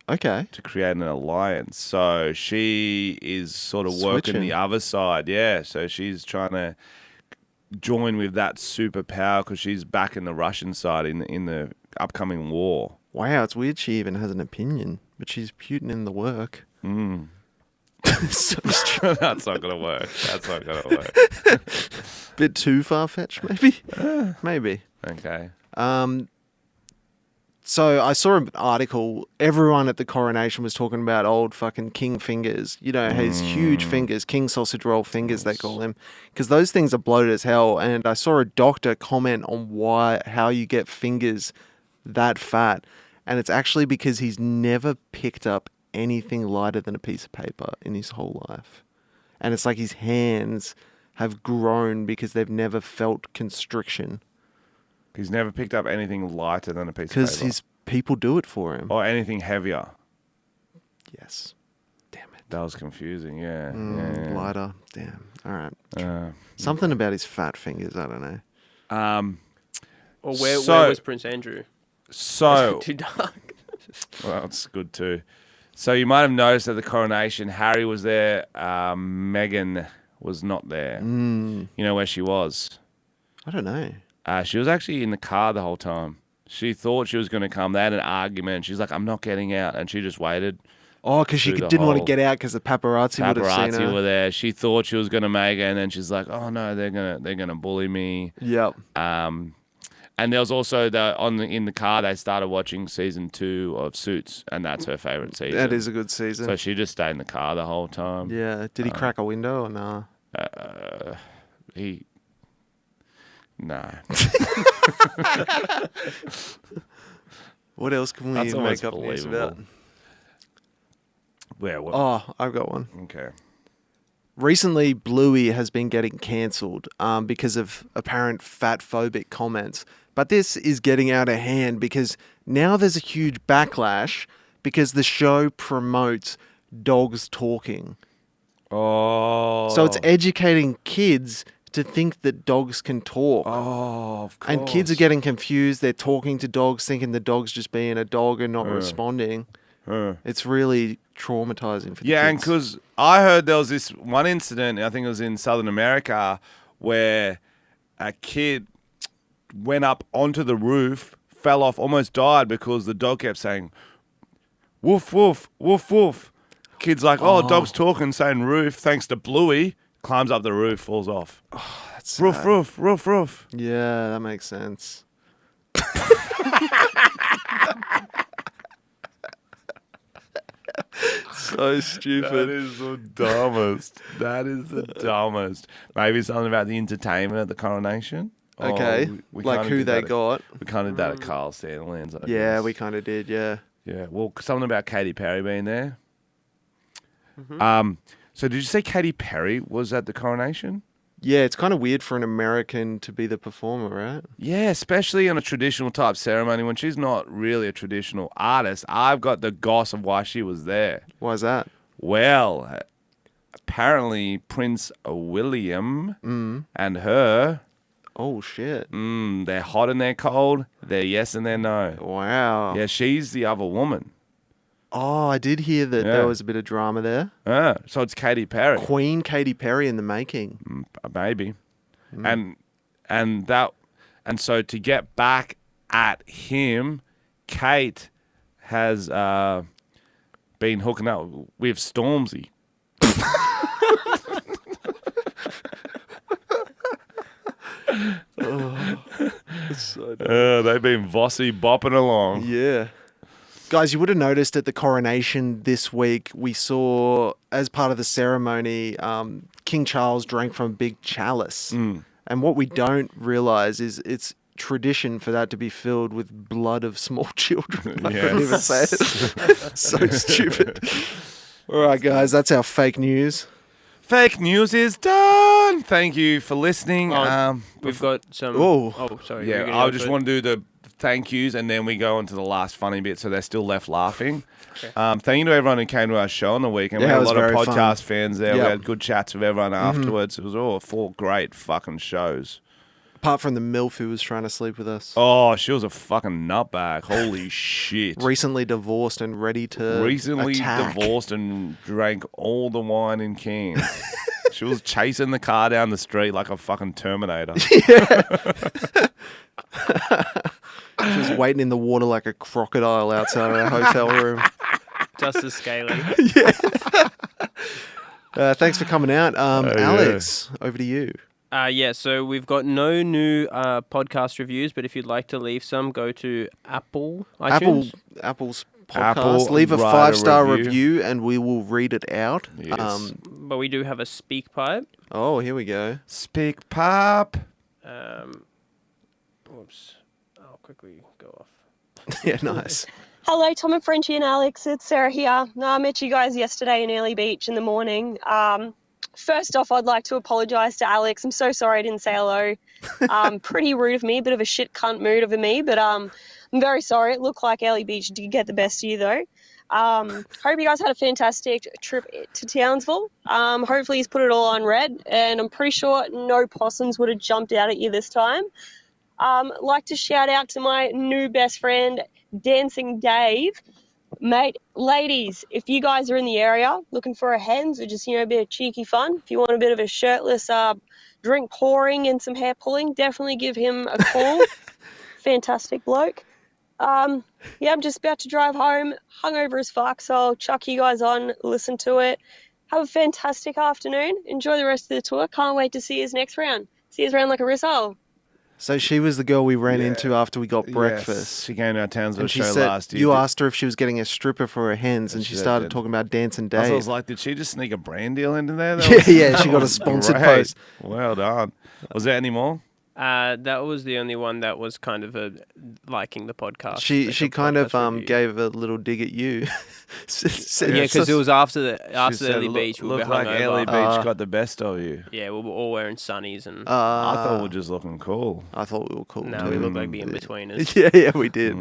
Okay. to create an alliance. So she is sort of working Switching. the other side. Yeah, so she's trying to join with that superpower because she's back in the Russian side in the upcoming war. Wow, it's weird she even has an opinion, but she's Putin in the work. So str- That's not going to work. That's not going to work. bit too far-fetched, maybe? Maybe. Okay. So I saw an article. Everyone at the coronation was talking about old fucking king fingers. His huge fingers, king sausage roll fingers, they call him, because those things are bloated as hell. And I saw a doctor comment on how you get fingers that fat, and it's actually because he's never picked up anything lighter than a piece of paper in his whole life, and it's like his hands have grown because they've never felt constriction. He's never picked up anything lighter than a piece of Because paper. his people do it for him. Or anything heavier. Yes. Damn it. That was confusing, yeah. yeah. Lighter. Damn. All right. Uh, Something about his fat fingers. I don't know. Or where So- was Prince Andrew? so, Too dark. well, it's good too. So you might have noticed at the coronation, Harry was there, Meghan was not there. You know where she was? I don't know. She was actually in the car the whole time. She thought she was going to come. They had an argument. She's like, I'm not getting out. And she just waited. Oh, because she Through the didn't want to whole- get out because the paparazzi would have seen Paparazzi her. were there. She thought she was going to make it. And then she's like, oh no, they're gonna bully me. Yep. And there was also in the car they started watching season 2 of Suits, and that's her favorite season. That is a good season. So she just stayed in the car the whole time. Yeah. Did he crack a window or nah? No. What else can we That's almost make up news about? believable. Where? What? Oh, I've got one. Okay. Recently, Bluey has been getting cancelled because of apparent fat-phobic comments. But this is getting out of hand because now there's a huge backlash because the show promotes dogs talking. Oh. So it's educating kids to think that dogs can talk. Oh, of course. And kids are getting confused. They're talking to dogs, thinking the dog's just being a dog and not responding. It's really traumatizing for the Yeah, and kids. because I heard there was this one incident, I think it was in Southern America, where a kid went up onto the roof, fell off, almost died because the dog kept saying, woof, woof, woof, woof. Kid's like, dog's talking, saying roof, thanks to Bluey, climbs up the roof, falls off. Oh, that's Roof, sad. roof, roof, roof. Yeah, that makes sense. So stupid. That is the dumbest. That is the dumbest. Maybe something about the entertainment at the coronation. Okay, We like kinda who did they that got. We kind of did that at Carl Stanley's. I Yeah, guess. we kind of did, yeah. Yeah, well, something about Katy Perry being there. So did you say Katy Perry was at the coronation? Yeah, it's kind of weird for an American to be the performer, right? Yeah, especially in a traditional type ceremony when she's not really a traditional artist. I've got the goss of why she was there. Why is that? Well, apparently Prince William and her, Oh, shit. they're hot and they're cold. They're yes and they're no. Wow. Yeah, she's the other woman. Oh, I did hear that Yeah. there was a bit of drama there. So it's Katy Perry. Queen Katy Perry in the making. Maybe. And so to get back at him, Kate has been hooking up with Stormzy. They've been bossy bopping along. Yeah. Guys, you would have noticed at the coronation this week, we saw, as part of the ceremony, King Charles drank from a big chalice. And what we don't realise is it's tradition for that to be filled with blood of small children. I couldn't even say it. So stupid. All right, guys, that's our fake news. Fake news is done. Thank you for listening. We've got some. Oh. Oh, sorry. Yeah, You're gonna I go just for it? want to do the thank yous and then we go on to the last funny bit so they're still left laughing. Thank you to everyone who came to our show on the weekend. Yeah, We it had a was lot of very podcast fun. fans there. Yep. We had good chats with everyone afterwards. It was all 4 great fucking shows. Apart from the MILF who was trying to sleep with us. Oh, she was a fucking nutbag. Holy shit. Recently divorced and ready to Recently attack. divorced and drank all the wine in cans. She was chasing the car down the street like a fucking Terminator. She was waiting in the water like a crocodile outside our hotel room. Justice Scaling. Thanks for coming out. Alex, over to you. Yeah, so we've got no new podcast reviews, but if you'd like to leave some, go to Apple iTunes. Apple's podcast. Apple, Leave a write a 5-star review. review and we will read it out. Yes. But we do have a speak pipe. Oh, here we go. Speak pop. Whoops. I'll quickly go off. Yeah, nice. Hello, Tom and Frenchy and Alex. It's Sarah here. I met you guys yesterday in Early Beach in the morning. First off, I'd like to apologise to Alex. I'm so sorry I didn't say hello. Pretty rude of me, a bit of a shit cunt mood of me, but I'm very sorry. It looked like Early Beach did get the best of you, though. Hope you guys had a fantastic trip to Townsville. Hopefully he's put it all on red, and I'm pretty sure no possums would have jumped out at you this time. Like to shout out to my new best friend, Dancing Dave. Mate, ladies, if you guys are in the area looking for a hens or just, a bit of cheeky fun, if you want a bit of a shirtless drink pouring and some hair pulling, definitely give him a call. Fantastic bloke. I'm just about to drive home, hungover as fuck, so I'll chuck you guys on, listen to it. Have a fantastic afternoon. Enjoy the rest of the tour. Can't wait to see you next round. See you around like a rissole. So she was the girl we ran into after we got breakfast. Yes, she came to our Townsville And she show said, last year. you asked her if she was getting a stripper for her hens, and she she started did. talking about Dancing I Dave. was like, did she just sneak a brand deal into there? Yeah, she got a was sponsored great. post. Well done. Was there any more? That was the only one that was kind of liking the podcast. She like a kind of podcast review. gave a little dig at you. Yeah, because it was after the She said, Early Beach. We were looked like hungover. Early Beach got the best of you. Yeah, we were all wearing sunnies and I thought we were just looking cool. I thought we were cool. now too. we look like the in-betweeners. Yeah, we did.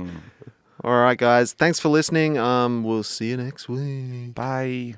All right, guys. Thanks for listening. We'll see you next week. Bye.